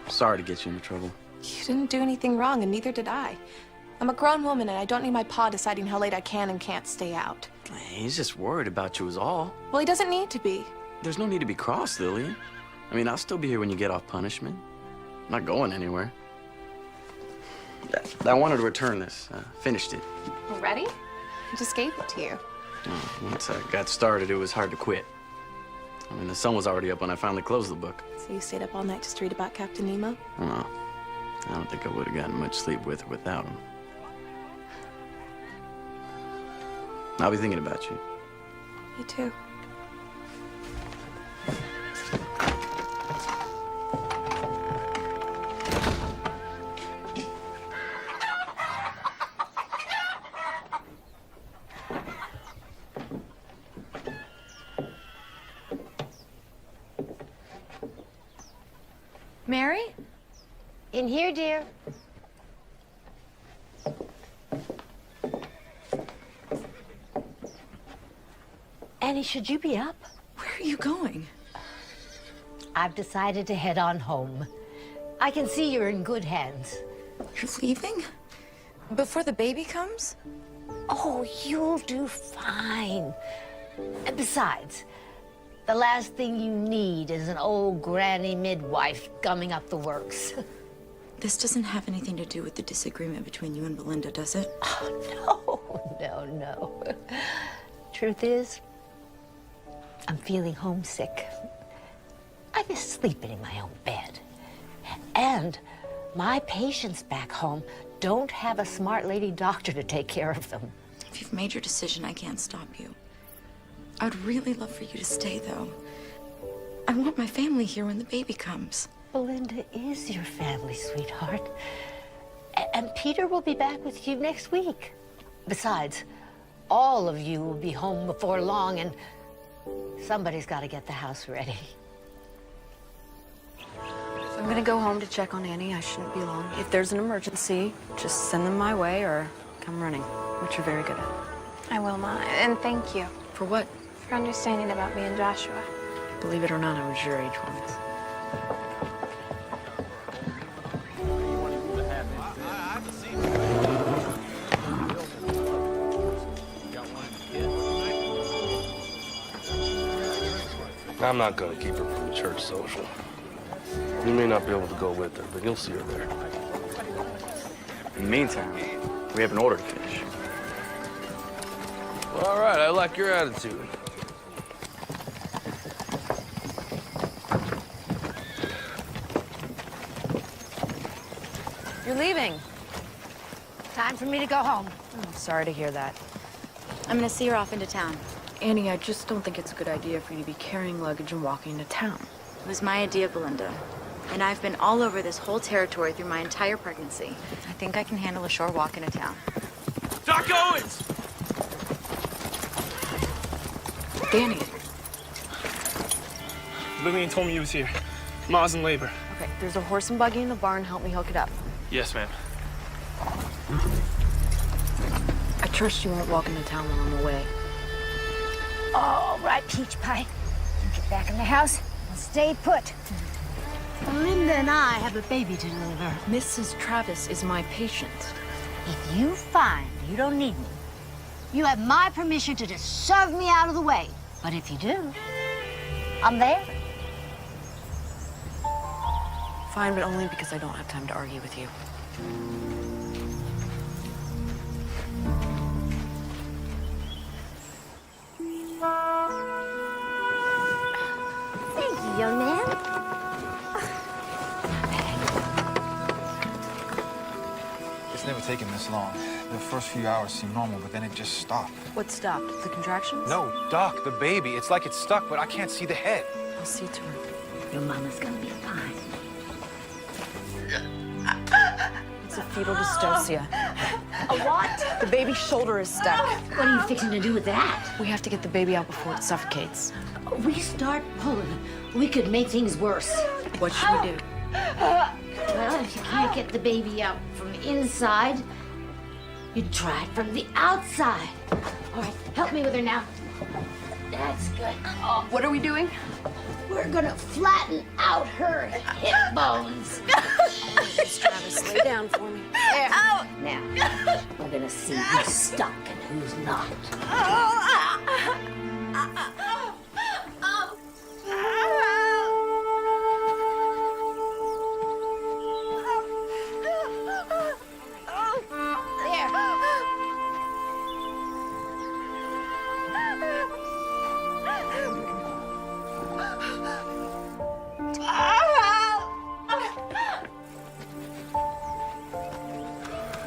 Speaker 10: Sorry to get you into trouble.
Speaker 5: You didn't do anything wrong, and neither did I. I'm a grown woman, and I don't need my pa deciding how late I can and can't stay out.
Speaker 10: He's just worried about you is all.
Speaker 5: Well, he doesn't need to be.
Speaker 10: There's no need to be cross, Lillian. I mean, I'll still be here when you get off punishment. I'm not going anywhere. I wanted to return this. Finished it.
Speaker 5: Already? I just gave it to you.
Speaker 10: Once I got started, it was hard to quit. I mean, the sun was already up when I finally closed the book.
Speaker 5: So you stayed up all night just to read about Captain Nemo?
Speaker 10: Oh, I don't think I would have gotten much sleep with or without him. I'll be thinking about you.
Speaker 5: Me too.
Speaker 14: Mary? In here, dear. Annie, should you be up?
Speaker 9: Where are you going?
Speaker 14: I've decided to head on home. I can see you're in good hands.
Speaker 9: You're leaving? Before the baby comes?
Speaker 14: Oh, you'll do fine. And besides, the last thing you need is an old granny midwife gumming up the works.
Speaker 9: This doesn't have anything to do with the disagreement between you and Belinda, does it?
Speaker 14: Oh, no. Truth is, I'm feeling homesick. I miss sleeping in my own bed. And my patients back home don't have a smart lady doctor to take care of them.
Speaker 9: If you've made your decision, I can't stop you. I'd really love for you to stay, though. I want my family here when the baby comes.
Speaker 14: Belinda is your family, sweetheart. And Peter will be back with you next week. Besides, all of you will be home before long, and somebody's got to get the house ready.
Speaker 2: I'm gonna go home to check on Annie. I shouldn't be long. If there's an emergency, just send them my way or come running, which you're very good at.
Speaker 5: I will, Ma. And thank you.
Speaker 2: For what?
Speaker 5: For understanding about me and Joshua.
Speaker 2: Believe it or not, I was your age once.
Speaker 4: I'm not gonna keep her from the church social. You may not be able to go with her, but you'll see her there.
Speaker 10: In the meantime, we have an order to finish.
Speaker 4: Well, all right, I like your attitude.
Speaker 2: You're leaving.
Speaker 14: Time for me to go home.
Speaker 2: Oh, sorry to hear that.
Speaker 9: I'm gonna see her off into town.
Speaker 2: Annie, I just don't think it's a good idea for you to be carrying luggage and walking into town.
Speaker 9: It was my idea, Belinda. And I've been all over this whole territory through my entire pregnancy. I think I can handle a short walk into town.
Speaker 11: Doc Owens!
Speaker 2: Danny.
Speaker 11: Lillian told me you was here. Ma's in labor.
Speaker 2: Okay, there's a horse and buggy in the barn. Help me hook it up.
Speaker 11: Yes, ma'am.
Speaker 2: I trust you won't walk into town while I'm away.
Speaker 14: All right, Peach Pie. You get back in the house and stay put. Belinda and I have a baby to deliver.
Speaker 2: Mrs. Travis is my patient.
Speaker 14: If you find you don't need me, you have my permission to just shove me out of the way. But if you do, I'm there.
Speaker 2: Fine, but only because I don't have time to argue with you.
Speaker 7: taking this long. The first few hours seemed normal, but then it just stopped.
Speaker 2: What stopped? The contractions?
Speaker 7: No, Doc, the baby. It's like it's stuck, but I can't see the head.
Speaker 2: I'll see to her.
Speaker 14: Your mama's gonna be fine.
Speaker 2: It's a fetal dystocia.
Speaker 14: A what?
Speaker 2: The baby's shoulder is stuck.
Speaker 14: What are you fixing to do with that?
Speaker 2: We have to get the baby out before it suffocates.
Speaker 14: We start pulling. We could make things worse.
Speaker 2: What should we do?
Speaker 14: Well, if you can't get the baby out from inside, you try it from the outside. All right, help me with her now. That's good. Oh,
Speaker 2: What are we doing?
Speaker 14: we're gonna flatten out her hip bones.
Speaker 2: Miss Travis, lay down for me.
Speaker 14: There. Now, we're gonna see who's stuck and who's not.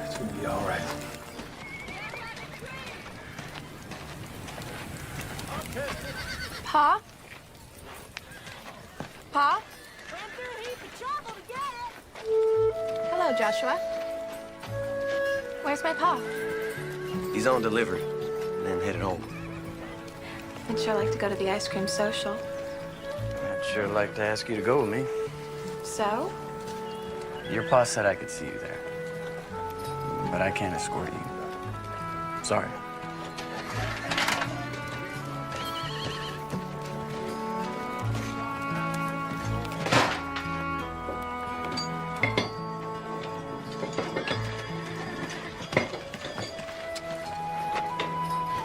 Speaker 7: It's gonna be all right.
Speaker 16: Pa? Pa? Hello, Joshua. Where's my pa?
Speaker 4: He's on delivery, and then headed home.
Speaker 5: I'd sure like to go to the ice cream social.
Speaker 10: I'd sure like to ask you to go with me.
Speaker 5: So?
Speaker 10: Your pa said I could see you there. But I can't escort you. Sorry.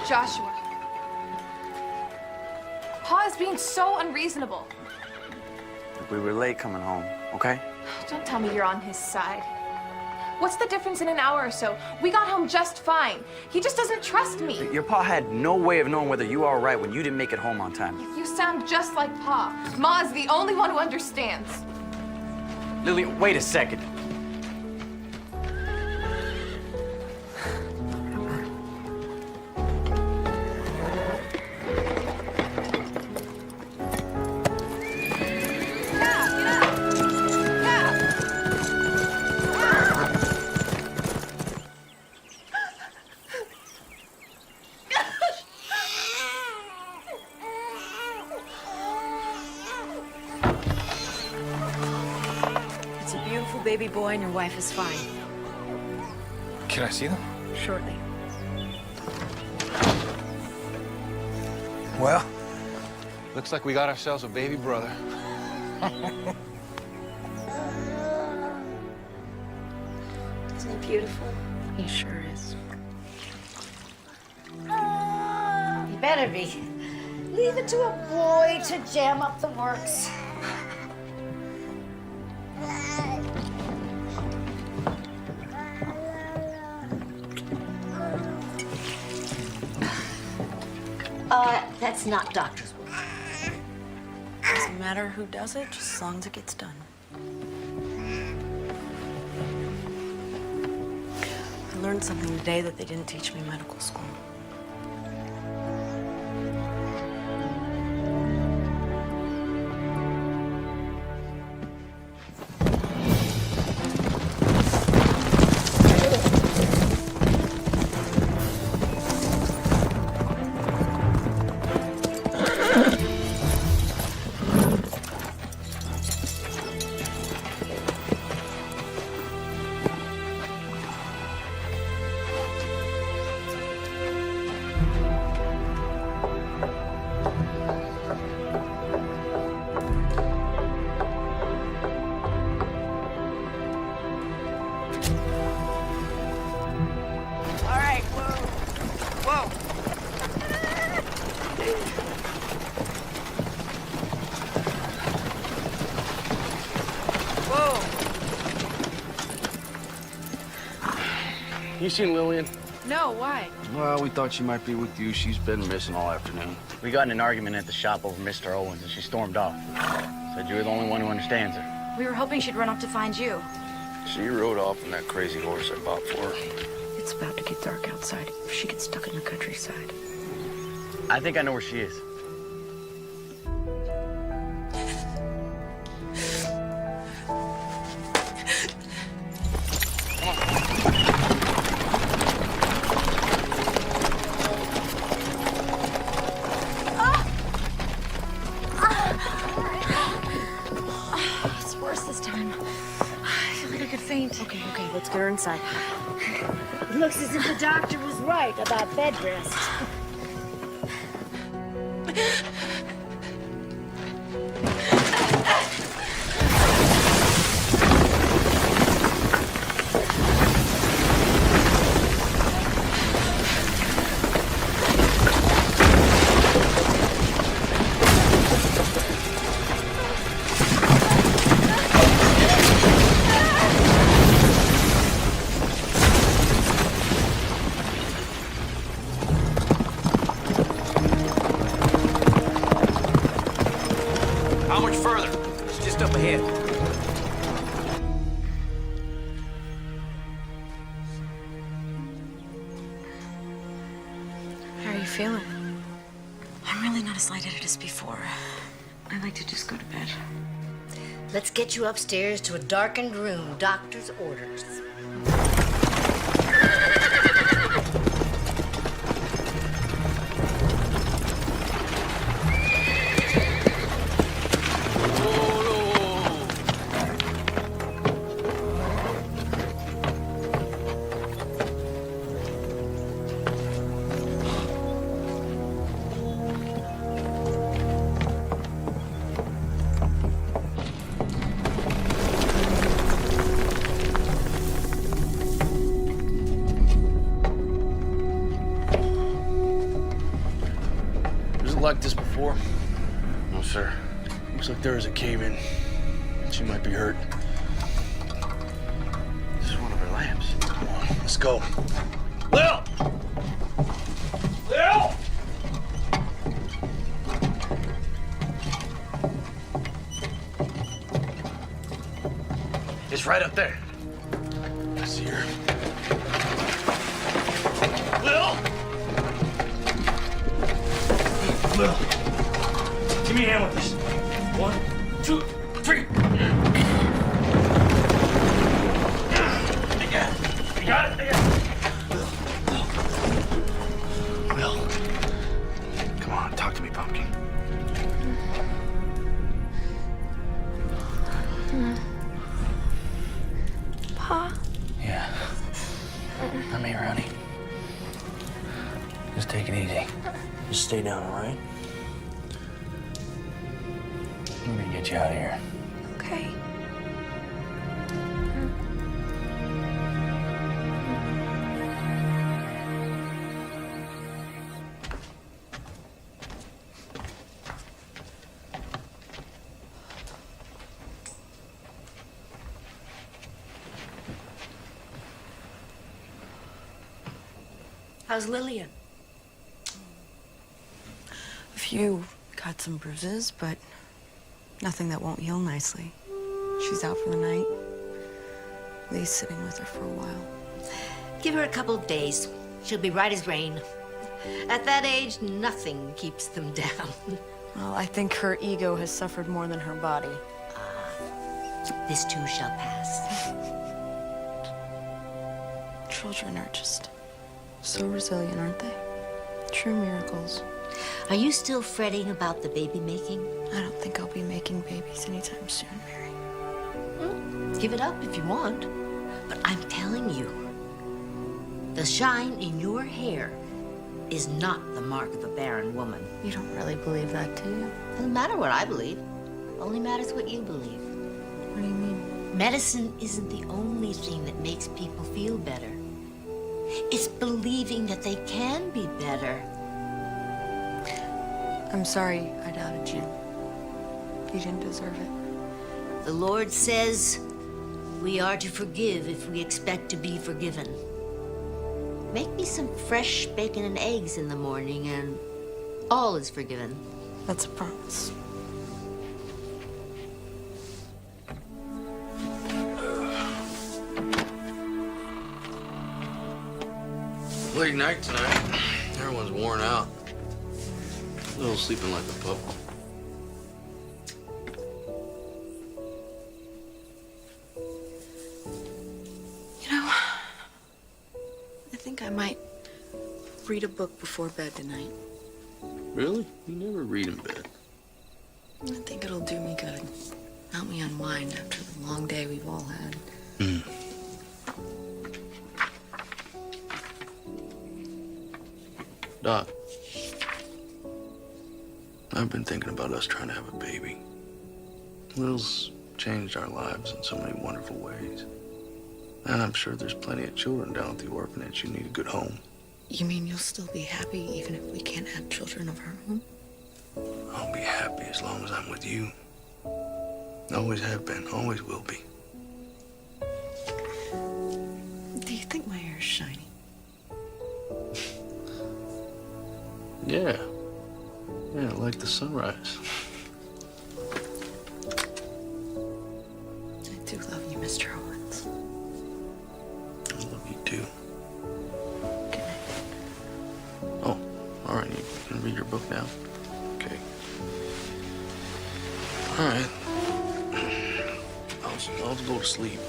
Speaker 16: Joshua. Pa is being so unreasonable.
Speaker 10: We were late coming home, okay?
Speaker 16: Don't tell me you're on his side. What's the difference in an hour or so? We got home just fine. He just doesn't trust me.
Speaker 10: Your pa had no way of knowing whether you were all right when you didn't make it home on time.
Speaker 16: You sound just like Pa. Ma is the only one who understands.
Speaker 10: Lily, wait a second.
Speaker 2: It's a beautiful baby boy and your wife is fine.
Speaker 7: Can I see them?
Speaker 2: Shortly.
Speaker 7: Well, looks like we got ourselves a baby brother.
Speaker 14: Isn't he beautiful?
Speaker 2: He sure is.
Speaker 14: He better be. Leave it to a boy to jam up the works. That's not doctor's work.
Speaker 2: Doesn't matter who does it, just as long as it gets done. I learned something today that they didn't teach me in medical school.
Speaker 4: You seen Lillian?
Speaker 16: No, why?
Speaker 4: Well, we thought she might be with you. She's been missing all afternoon.
Speaker 10: We got in an argument at the shop over Mr. Owens, and she stormed off. Said you were the only one who understands her.
Speaker 2: We were hoping she'd run off to find you.
Speaker 4: She rode off on that crazy horse I bought for her.
Speaker 2: It's about to get dark outside. If she gets stuck in the countryside.
Speaker 10: I think I know where she is.
Speaker 2: It's worse this time. I feel like I could faint. Okay, let's get her inside.
Speaker 14: It looks as if the doctor was right about bed rest.
Speaker 11: How much further? It's just up ahead.
Speaker 2: How are you feeling? I'm really not as lightheaded as before. I'd like to just go to bed.
Speaker 14: Let's get you upstairs to a darkened room. Doctor's orders.
Speaker 4: Was it like this before?
Speaker 12: No, sir.
Speaker 4: Looks like there is a cave-in. She might be hurt.
Speaker 3: This is one of her lamps.
Speaker 4: Come on, let's go. Lil! Lil!
Speaker 3: It's right up there.
Speaker 4: I see her. Lil! Lil! Give me a hand with this. 1, 2, 3. You got it? Lil. Come on, talk to me, Pumpkin.
Speaker 5: Pa?
Speaker 8: Yeah. I'm here, honey. Just take it easy.
Speaker 4: Just stay down, all right?
Speaker 8: We're gonna get you out of here.
Speaker 5: Okay.
Speaker 14: How's Lillian?
Speaker 2: A few cuts and bruises, but nothing that won't heal nicely. She's out for the night. Lee's sitting with her for a while.
Speaker 14: Give her a couple of days. She'll be right as rain. At that age, nothing keeps them down.
Speaker 2: Well, I think her ego has suffered more than her body.
Speaker 14: This too shall pass.
Speaker 2: Children are just so resilient, aren't they? True miracles.
Speaker 14: Are you still fretting about the baby making?
Speaker 2: I don't think I'll be making babies anytime soon, Mary.
Speaker 14: Give it up if you want. But I'm telling you, the shine in your hair is not the mark of a barren woman.
Speaker 2: You don't really believe that, do you?
Speaker 14: Doesn't matter what I believe. Only matters what you believe.
Speaker 2: What do you mean?
Speaker 14: Medicine isn't the only thing that makes people feel better. It's believing that they can be better.
Speaker 2: I'm sorry I doubted you. You didn't deserve it.
Speaker 14: The Lord says we are to forgive if we expect to be forgiven. Make me some fresh bacon and eggs in the morning and all is forgiven.
Speaker 2: That's a promise.
Speaker 12: Late night tonight. Everyone's worn out. Little's sleeping like a pup.
Speaker 2: You know, I think I might read a book before bed tonight.
Speaker 12: Really? You never read in bed.
Speaker 2: I think it'll do me good. Help me unwind after the long day we've all had.
Speaker 12: Doc, I've been thinking about us trying to have a baby. Little's changed our lives in so many wonderful ways. And I'm sure there's plenty of children down at the orphanage who need a good home.
Speaker 2: You mean you'll still be happy even if we can't have children of our own?
Speaker 12: I'll be happy as long as I'm with you. Always have been, always will be.
Speaker 2: Do you think my hair's shiny?
Speaker 12: Yeah. Yeah, like the sunrise.
Speaker 2: I do love you, Mr. Owens.
Speaker 12: I love you too. Oh, all right. You can read your book now. Okay. All right. I'll go to sleep.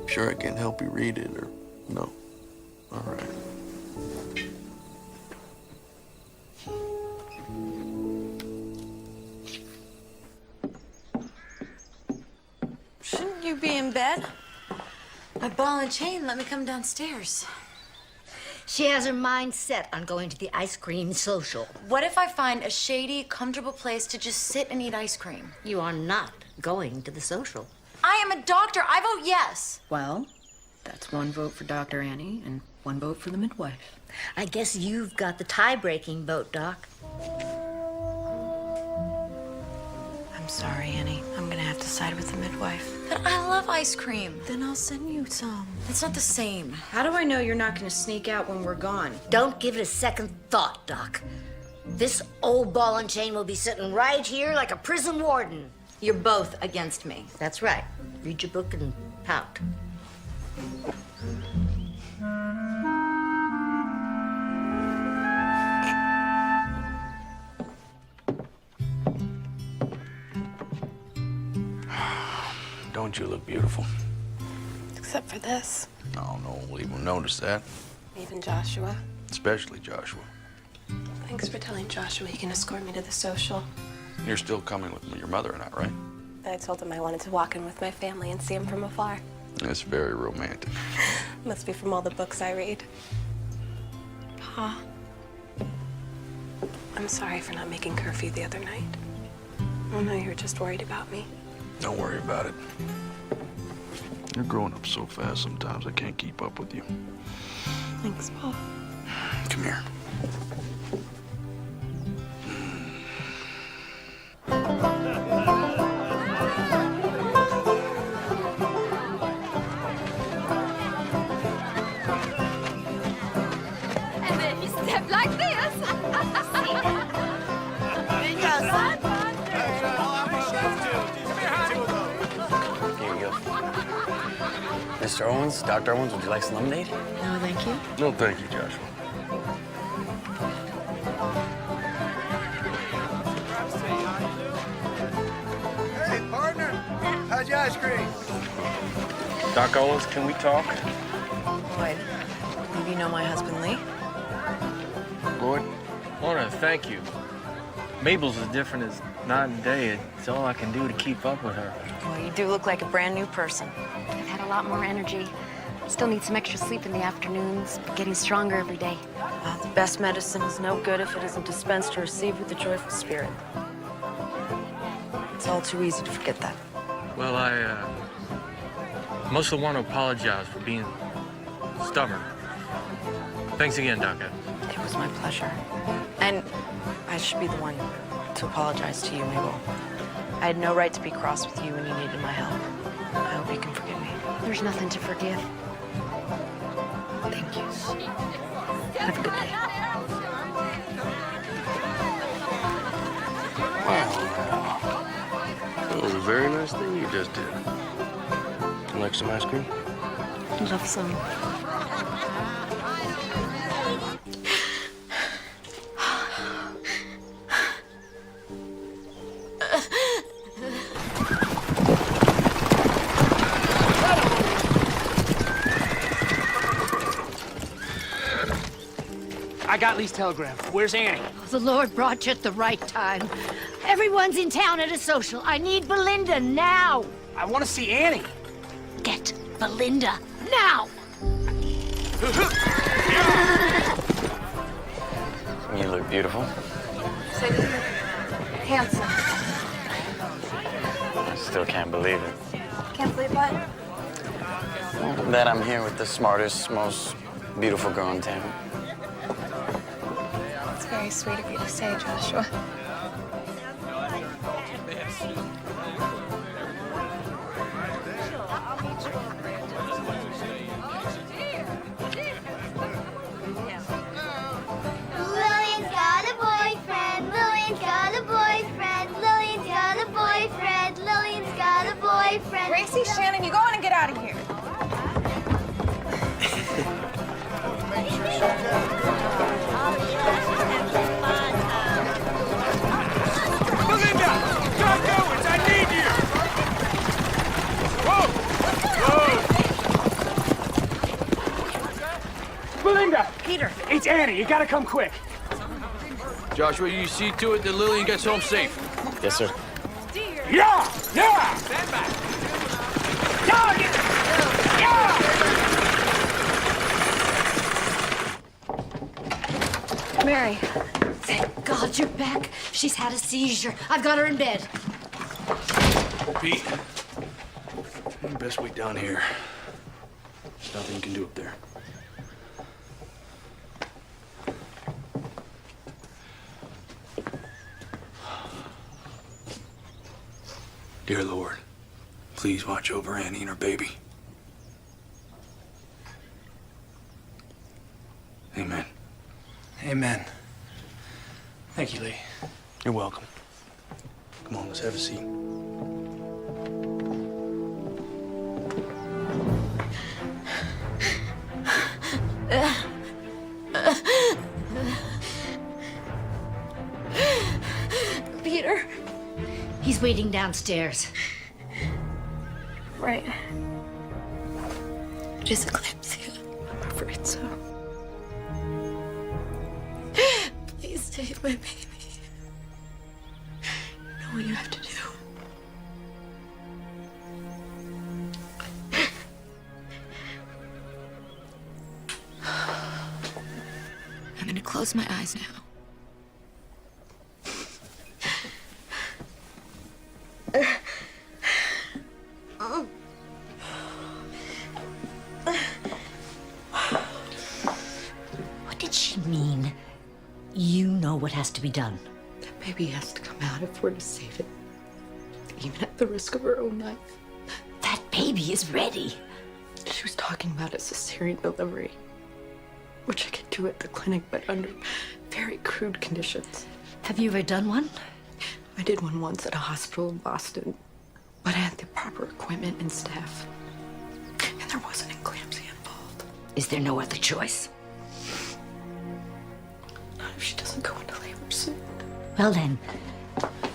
Speaker 12: Sure I can help you read it, or no? All right.
Speaker 9: Shouldn't you be in bed? My ball and chain let me come downstairs.
Speaker 14: She has her mind set on going to the ice cream social.
Speaker 9: What if I find a shady, comfortable place to just sit and eat ice cream?
Speaker 14: You are not going to the social.
Speaker 9: I am a doctor. I vote yes.
Speaker 2: Well, that's one vote for Dr. Annie and one vote for the midwife.
Speaker 14: I guess you've got the tie-breaking vote, Doc.
Speaker 2: I'm sorry, Annie. I'm gonna have to side with the midwife.
Speaker 9: But I love ice cream.
Speaker 2: Then I'll send you some.
Speaker 9: It's not the same.
Speaker 2: How do I know you're not gonna sneak out when we're gone?
Speaker 14: Don't give it a second thought, Doc. This old ball and chain will be sitting right here like a prison warden.
Speaker 9: You're both against me.
Speaker 14: That's right. Read your book and pout.
Speaker 12: Don't you look beautiful?
Speaker 5: Except for this.
Speaker 12: No, no one will even notice that.
Speaker 5: Even Joshua.
Speaker 12: Especially Joshua.
Speaker 5: Thanks for telling Joshua he can escort me to the social.
Speaker 12: You're still coming with your mother and I, right?
Speaker 5: I told him I wanted to walk in with my family and see him from afar.
Speaker 12: It's very romantic.
Speaker 5: Must be from all the books I read. Pa, I'm sorry for not making curfew the other night. I know you were just worried about me.
Speaker 12: Don't worry about it. You're growing up so fast sometimes I can't keep up with you.
Speaker 5: Thanks, Pa.
Speaker 12: Come here.
Speaker 6: And then you step like this.
Speaker 14: There you go, son.
Speaker 10: Here you go. Mr. Owens, Dr. Owens, would you like some lemonade?
Speaker 2: No, thank you.
Speaker 12: No, thank you, Joshua.
Speaker 7: Hey, partner. How's your ice cream?
Speaker 11: Doc Owens, can we talk?
Speaker 2: Lloyd, maybe you know my husband, Lee?
Speaker 12: Lloyd?
Speaker 11: I want to thank you. Mabel's as different as night and day. It's all I can do to keep up with her.
Speaker 2: Well, you do look like a brand new person.
Speaker 1: I've had a lot more energy. Still need some extra sleep in the afternoons, but getting stronger every day.
Speaker 2: Well, the best medicine is no good if it isn't dispensed or received with a joyful spirit. It's all too easy to forget that.
Speaker 11: Well, I mostly want to apologize for being stubborn. Thanks again, Doc.
Speaker 2: It was my pleasure. And I should be the one to apologize to you, Mabel. I had no right to be cross with you when you needed my help. I hope you can forgive me.
Speaker 1: There's nothing to forgive.
Speaker 2: Thank you. Have a good day.
Speaker 12: Wow. That was a very nice thing you just did.
Speaker 4: You like some ice cream?
Speaker 2: I'd love some.
Speaker 17: I got Lee's telegram. Where's Annie?
Speaker 14: The Lord brought you at the right time. Everyone's in town at a social. I need Belinda now.
Speaker 17: I want to see Annie.
Speaker 14: Get Belinda now.
Speaker 10: You look beautiful.
Speaker 16: So you look handsome.
Speaker 10: I still can't believe it.
Speaker 16: Can't believe what?
Speaker 10: That I'm here with the smartest, most beautiful girl in town.
Speaker 16: It's very sweet of you to say, Joshua.
Speaker 6: Lillian's got a boyfriend. Lillian's got a boyfriend. Lillian's got a boyfriend. Lillian's got a boyfriend.
Speaker 16: Gracie, Shannon, you go on and get out of here.
Speaker 7: Belinda! John Owens, I need you! Whoa! Whoa!
Speaker 17: Belinda!
Speaker 2: Peter!
Speaker 17: It's Annie. You gotta come quick.
Speaker 4: Joshua, you see to it that Lillian gets home safe.
Speaker 10: Yes, sir.
Speaker 17: Yeah! Yeah!
Speaker 7: Stand back.
Speaker 16: Mary.
Speaker 14: Thank God you're back. She's had a seizure. I've got her in bed.
Speaker 4: Pete, best wait down here. There's nothing you can do up there. Dear Lord, please watch over Annie and her baby. Amen.
Speaker 8: Amen. Thank you, Lee.
Speaker 4: You're welcome. Come on, let's have a seat.
Speaker 14: Peter. He's waiting downstairs.
Speaker 5: Right. Just eclampsia. I'm afraid so. Please save my baby. You know what you have to do. I'm gonna close my eyes now.
Speaker 14: What did she mean? You know what has to be done.
Speaker 5: That baby has to come out if we're to save it. Even at the risk of her own life.
Speaker 14: That baby is ready.
Speaker 5: She was talking about a cesarean delivery. Which I could do at the clinic, but under very crude conditions.
Speaker 14: Have you ever done one?
Speaker 5: I did one once at a hospital in Boston. But I had the proper equipment and staff. And there wasn't eclampsia involved.
Speaker 14: Is there no other choice?
Speaker 5: Not if she doesn't go into labor soon.
Speaker 14: Well then,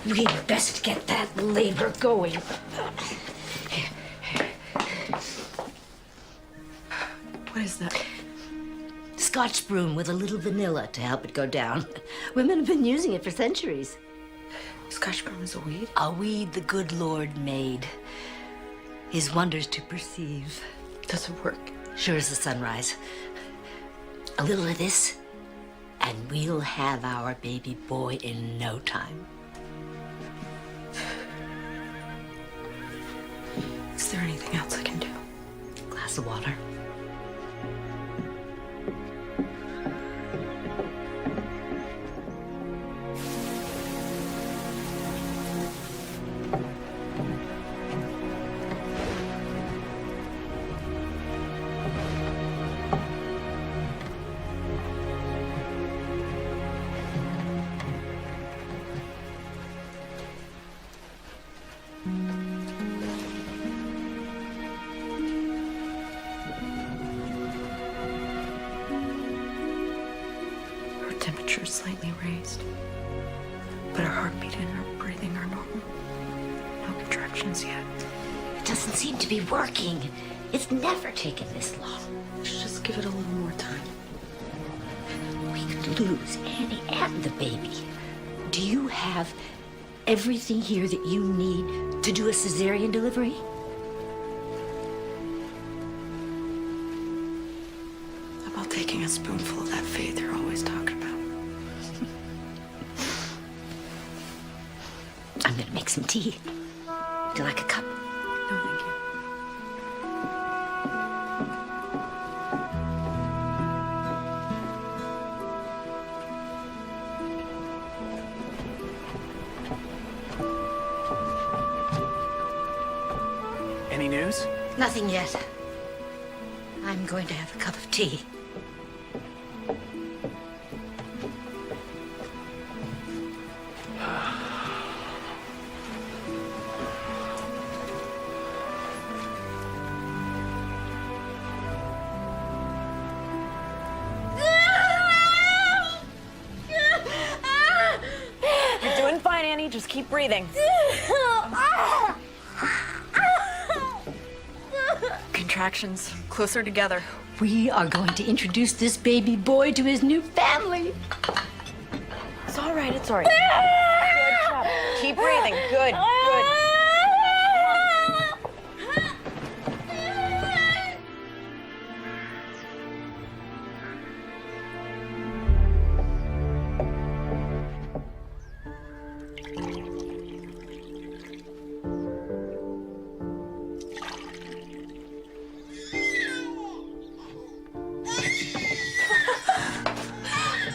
Speaker 14: we'd best get that labor going.
Speaker 5: What is that?
Speaker 14: Scotch broom with a little vanilla to help it go down. Women have been using it for centuries.
Speaker 5: Scotch broom is a weed?
Speaker 14: A weed the good Lord made. His wonders to perceive.
Speaker 5: Does it work?
Speaker 14: Sure as the sunrise. A little of this, and we'll have our baby boy in no time.
Speaker 5: Is there anything else I can do?
Speaker 14: Glass of water.
Speaker 2: temperature's slightly raised. But her heartbeat and her breathing are normal. No contractions yet.
Speaker 14: It doesn't seem to be working. It's never taken this long.
Speaker 2: Just give it a little more time.
Speaker 14: We could lose Annie and the baby. Do you have everything here that you need to do a cesarean delivery?
Speaker 2: How about taking a spoonful of that faith you're always talking about?
Speaker 14: I'm gonna make some tea. Would you like a cup?
Speaker 2: No, thank you.
Speaker 8: Any news?
Speaker 14: Nothing yet. I'm going to have a cup of tea.
Speaker 2: You're doing fine, Annie. Just keep breathing. Contractions closer together.
Speaker 14: We are going to introduce this baby boy to his new family.
Speaker 2: It's all right. It's all right. Good job. Keep breathing. Good. Good.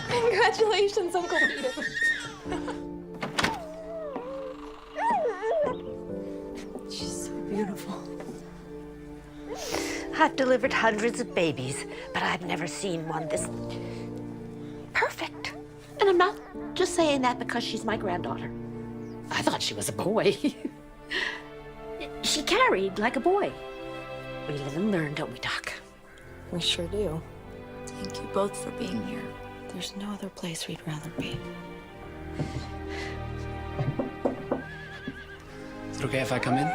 Speaker 16: Congratulations, Uncle Peter.
Speaker 14: She's so beautiful. I've delivered hundreds of babies, but I've never seen one this perfect. And I'm not just saying that because she's my granddaughter. I thought she was a boy. She carried like a boy. We live and learn, don't we, Doc?
Speaker 2: We sure do.
Speaker 9: Thank you both for being here.
Speaker 2: There's no other place we'd rather be.
Speaker 8: Is it okay if I come in?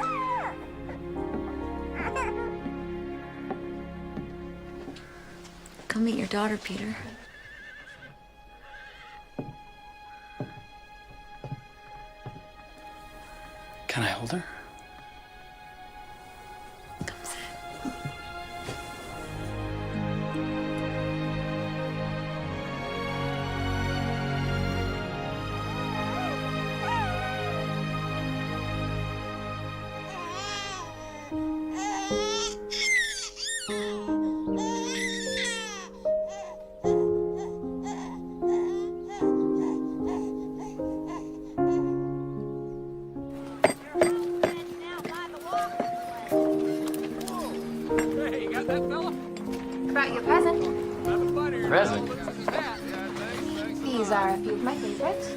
Speaker 9: Come meet your daughter, Peter.
Speaker 8: Can I hold her?
Speaker 17: Hey, you got that fella?
Speaker 16: Brought you a present.
Speaker 10: Present?
Speaker 16: These are a few of my favorites.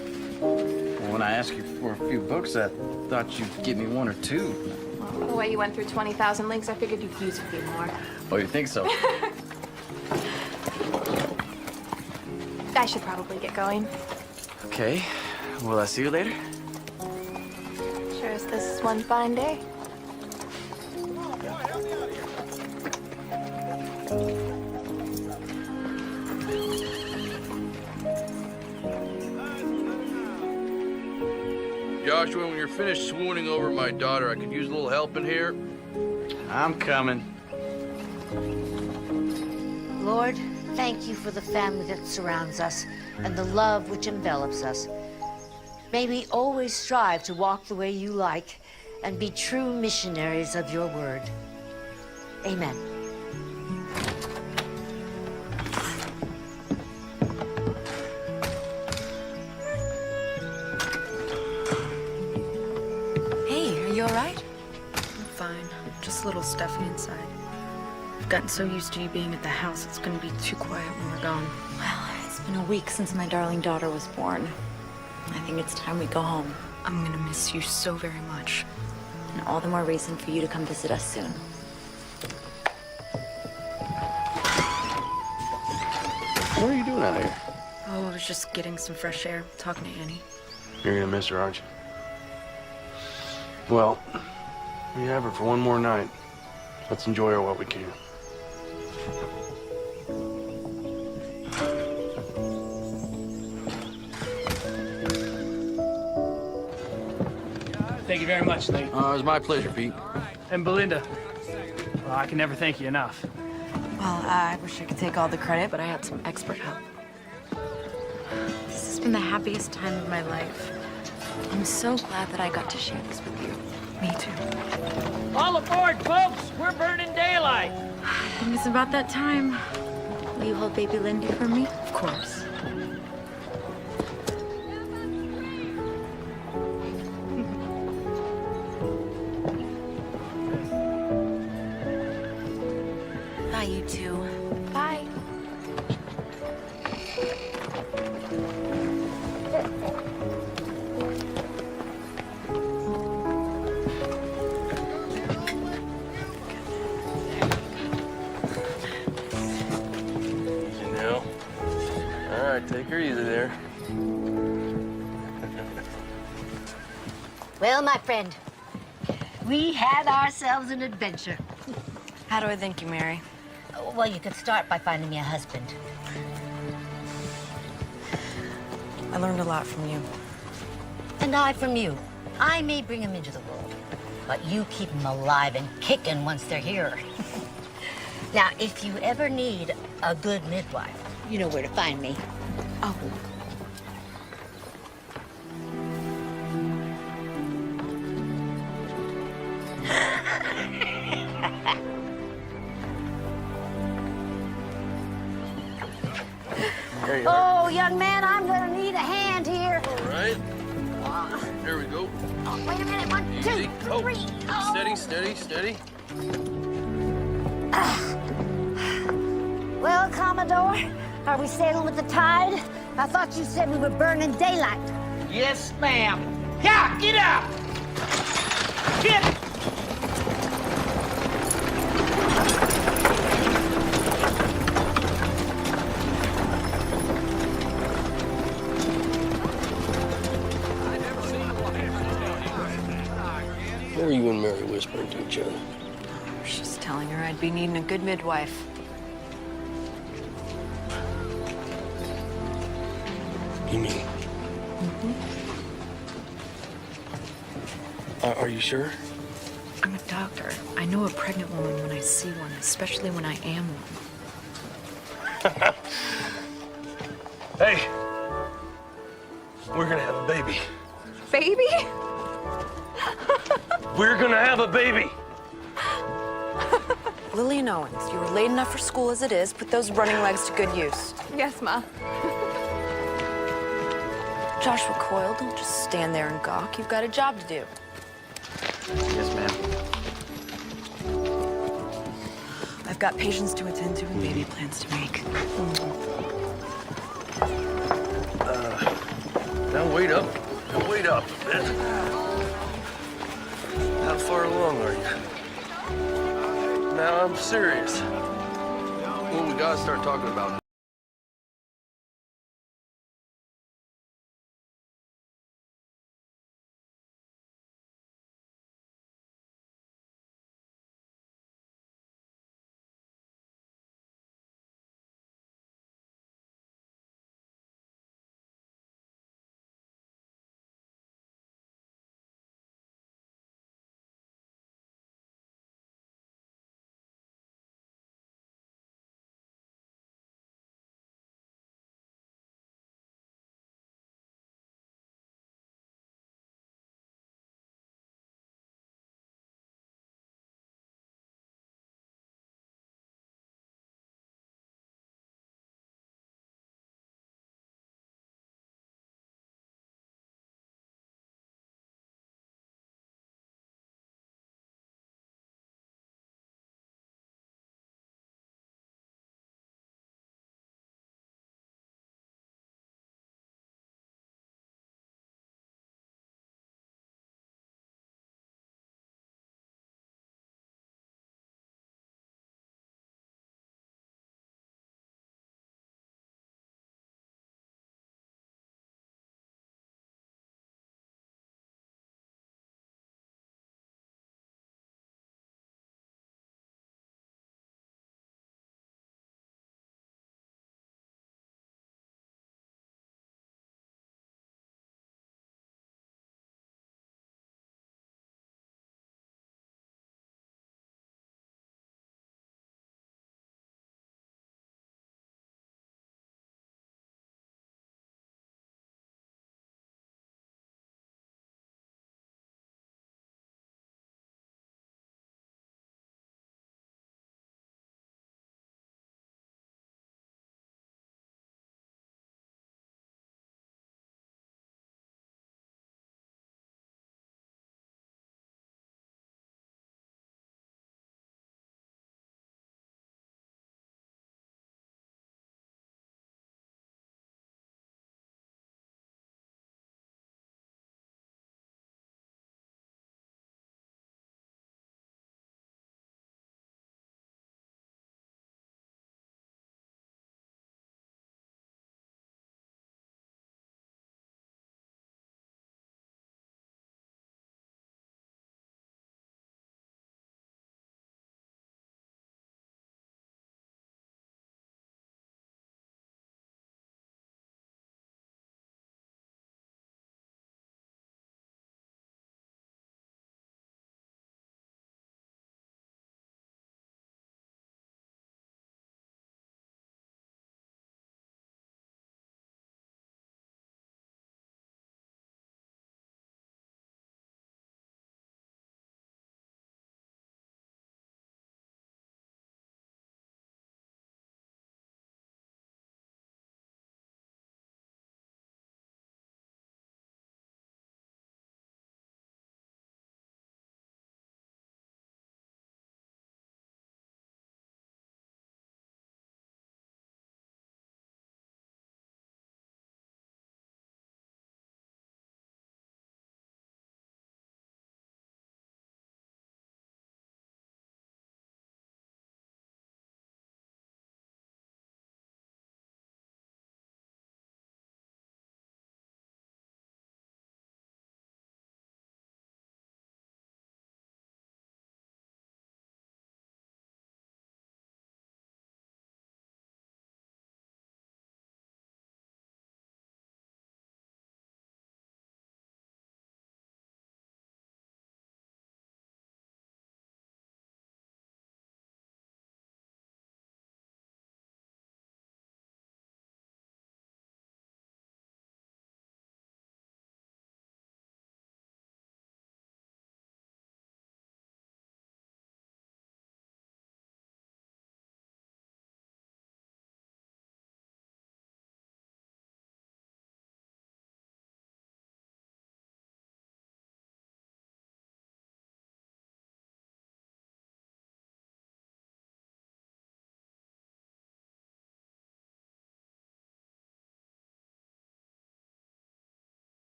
Speaker 10: Well, when I asked you for a few books, I thought you'd give me one or two.
Speaker 16: Well, the way you went through 20,000 links, I figured you'd use a few more.
Speaker 10: Oh, you think so?
Speaker 16: I should probably get going.
Speaker 10: Okay. Will I see you later?
Speaker 16: Sure as this is one fine day.
Speaker 7: Joshua, when you're finished swooning over my daughter, I could use a little help in here.
Speaker 10: I'm coming.
Speaker 14: Lord, thank you for the family that surrounds us and the love which envelops us. May we always strive to walk the way you like and be true missionaries of your word. Amen.
Speaker 9: Hey, are you all right?
Speaker 2: I'm fine. Just a little stuffy inside. I've gotten so used to you being at the house, it's gonna be too quiet when we're gone.
Speaker 9: Well, it's been a week since my darling daughter was born. I think it's time we go home.
Speaker 2: I'm gonna miss you so very much.
Speaker 9: And all the more reason for you to come visit us soon.
Speaker 12: What are you doing out here?
Speaker 2: Oh, was just getting some fresh air, talking to Annie.
Speaker 4: You're gonna miss her, aren't you? Well, we have her for one more night. Let's enjoy her while we can.
Speaker 8: Thank you very much, Lee.
Speaker 4: It was my pleasure, Pete.
Speaker 8: And Belinda. Well, I can never thank you enough.
Speaker 2: Well, I wish I could take all the credit, but I had some expert help. This has been the happiest time of my life. I'm so glad that I got to share this with you. Me too.
Speaker 17: All aboard, folks! We're burning daylight!
Speaker 2: I think it's about that time. Will you hold baby Lindy for me? Of course. Bye, you two.
Speaker 5: Bye.
Speaker 4: Easy now. All right, take her easy there.
Speaker 14: Well, my friend, we had ourselves an adventure.
Speaker 2: How do I thank you, Mary?
Speaker 14: Well, you could start by finding me a husband.
Speaker 2: I learned a lot from you.
Speaker 14: And I from you. I may bring them into the world, but you keep them alive and kicking once they're here. Now, if you ever need a good midwife, you know where to find me.
Speaker 2: Oh.
Speaker 4: There you are.
Speaker 14: Oh, young man, I'm gonna need a hand here.
Speaker 4: All right. There we go.
Speaker 14: Oh, wait a minute, 1,
Speaker 4: Easy.
Speaker 14: 2,
Speaker 4: Oh.
Speaker 14: 3. Oh.
Speaker 4: Steady, steady, steady.
Speaker 14: Well, Commodore, are we sailing with the tide? I thought you said we were burning daylight.
Speaker 17: Yes, ma'am. Yeah, get up! Get!
Speaker 4: What were you and Mary whispering to each other?
Speaker 2: I was just telling her I'd be needing a good midwife.
Speaker 4: You mean? Are you sure?
Speaker 2: I'm a doctor. I know a pregnant woman when I see one, especially when I am one.
Speaker 4: Hey, we're gonna have a baby.
Speaker 16: Baby?
Speaker 4: We're gonna have a baby.
Speaker 2: Lillian Owens, you were late enough for school as it is. Put those running legs to good use.
Speaker 16: Yes, Ma.
Speaker 2: Joshua Coyle, don't just stand there and gawk. You've got a job to do.
Speaker 3: Yes, ma'am.
Speaker 2: I've got patients to attend to and baby plans to make.
Speaker 4: Now wait up. Now wait up a bit. How far along are you? Now I'm serious. Well, we gotta start talking about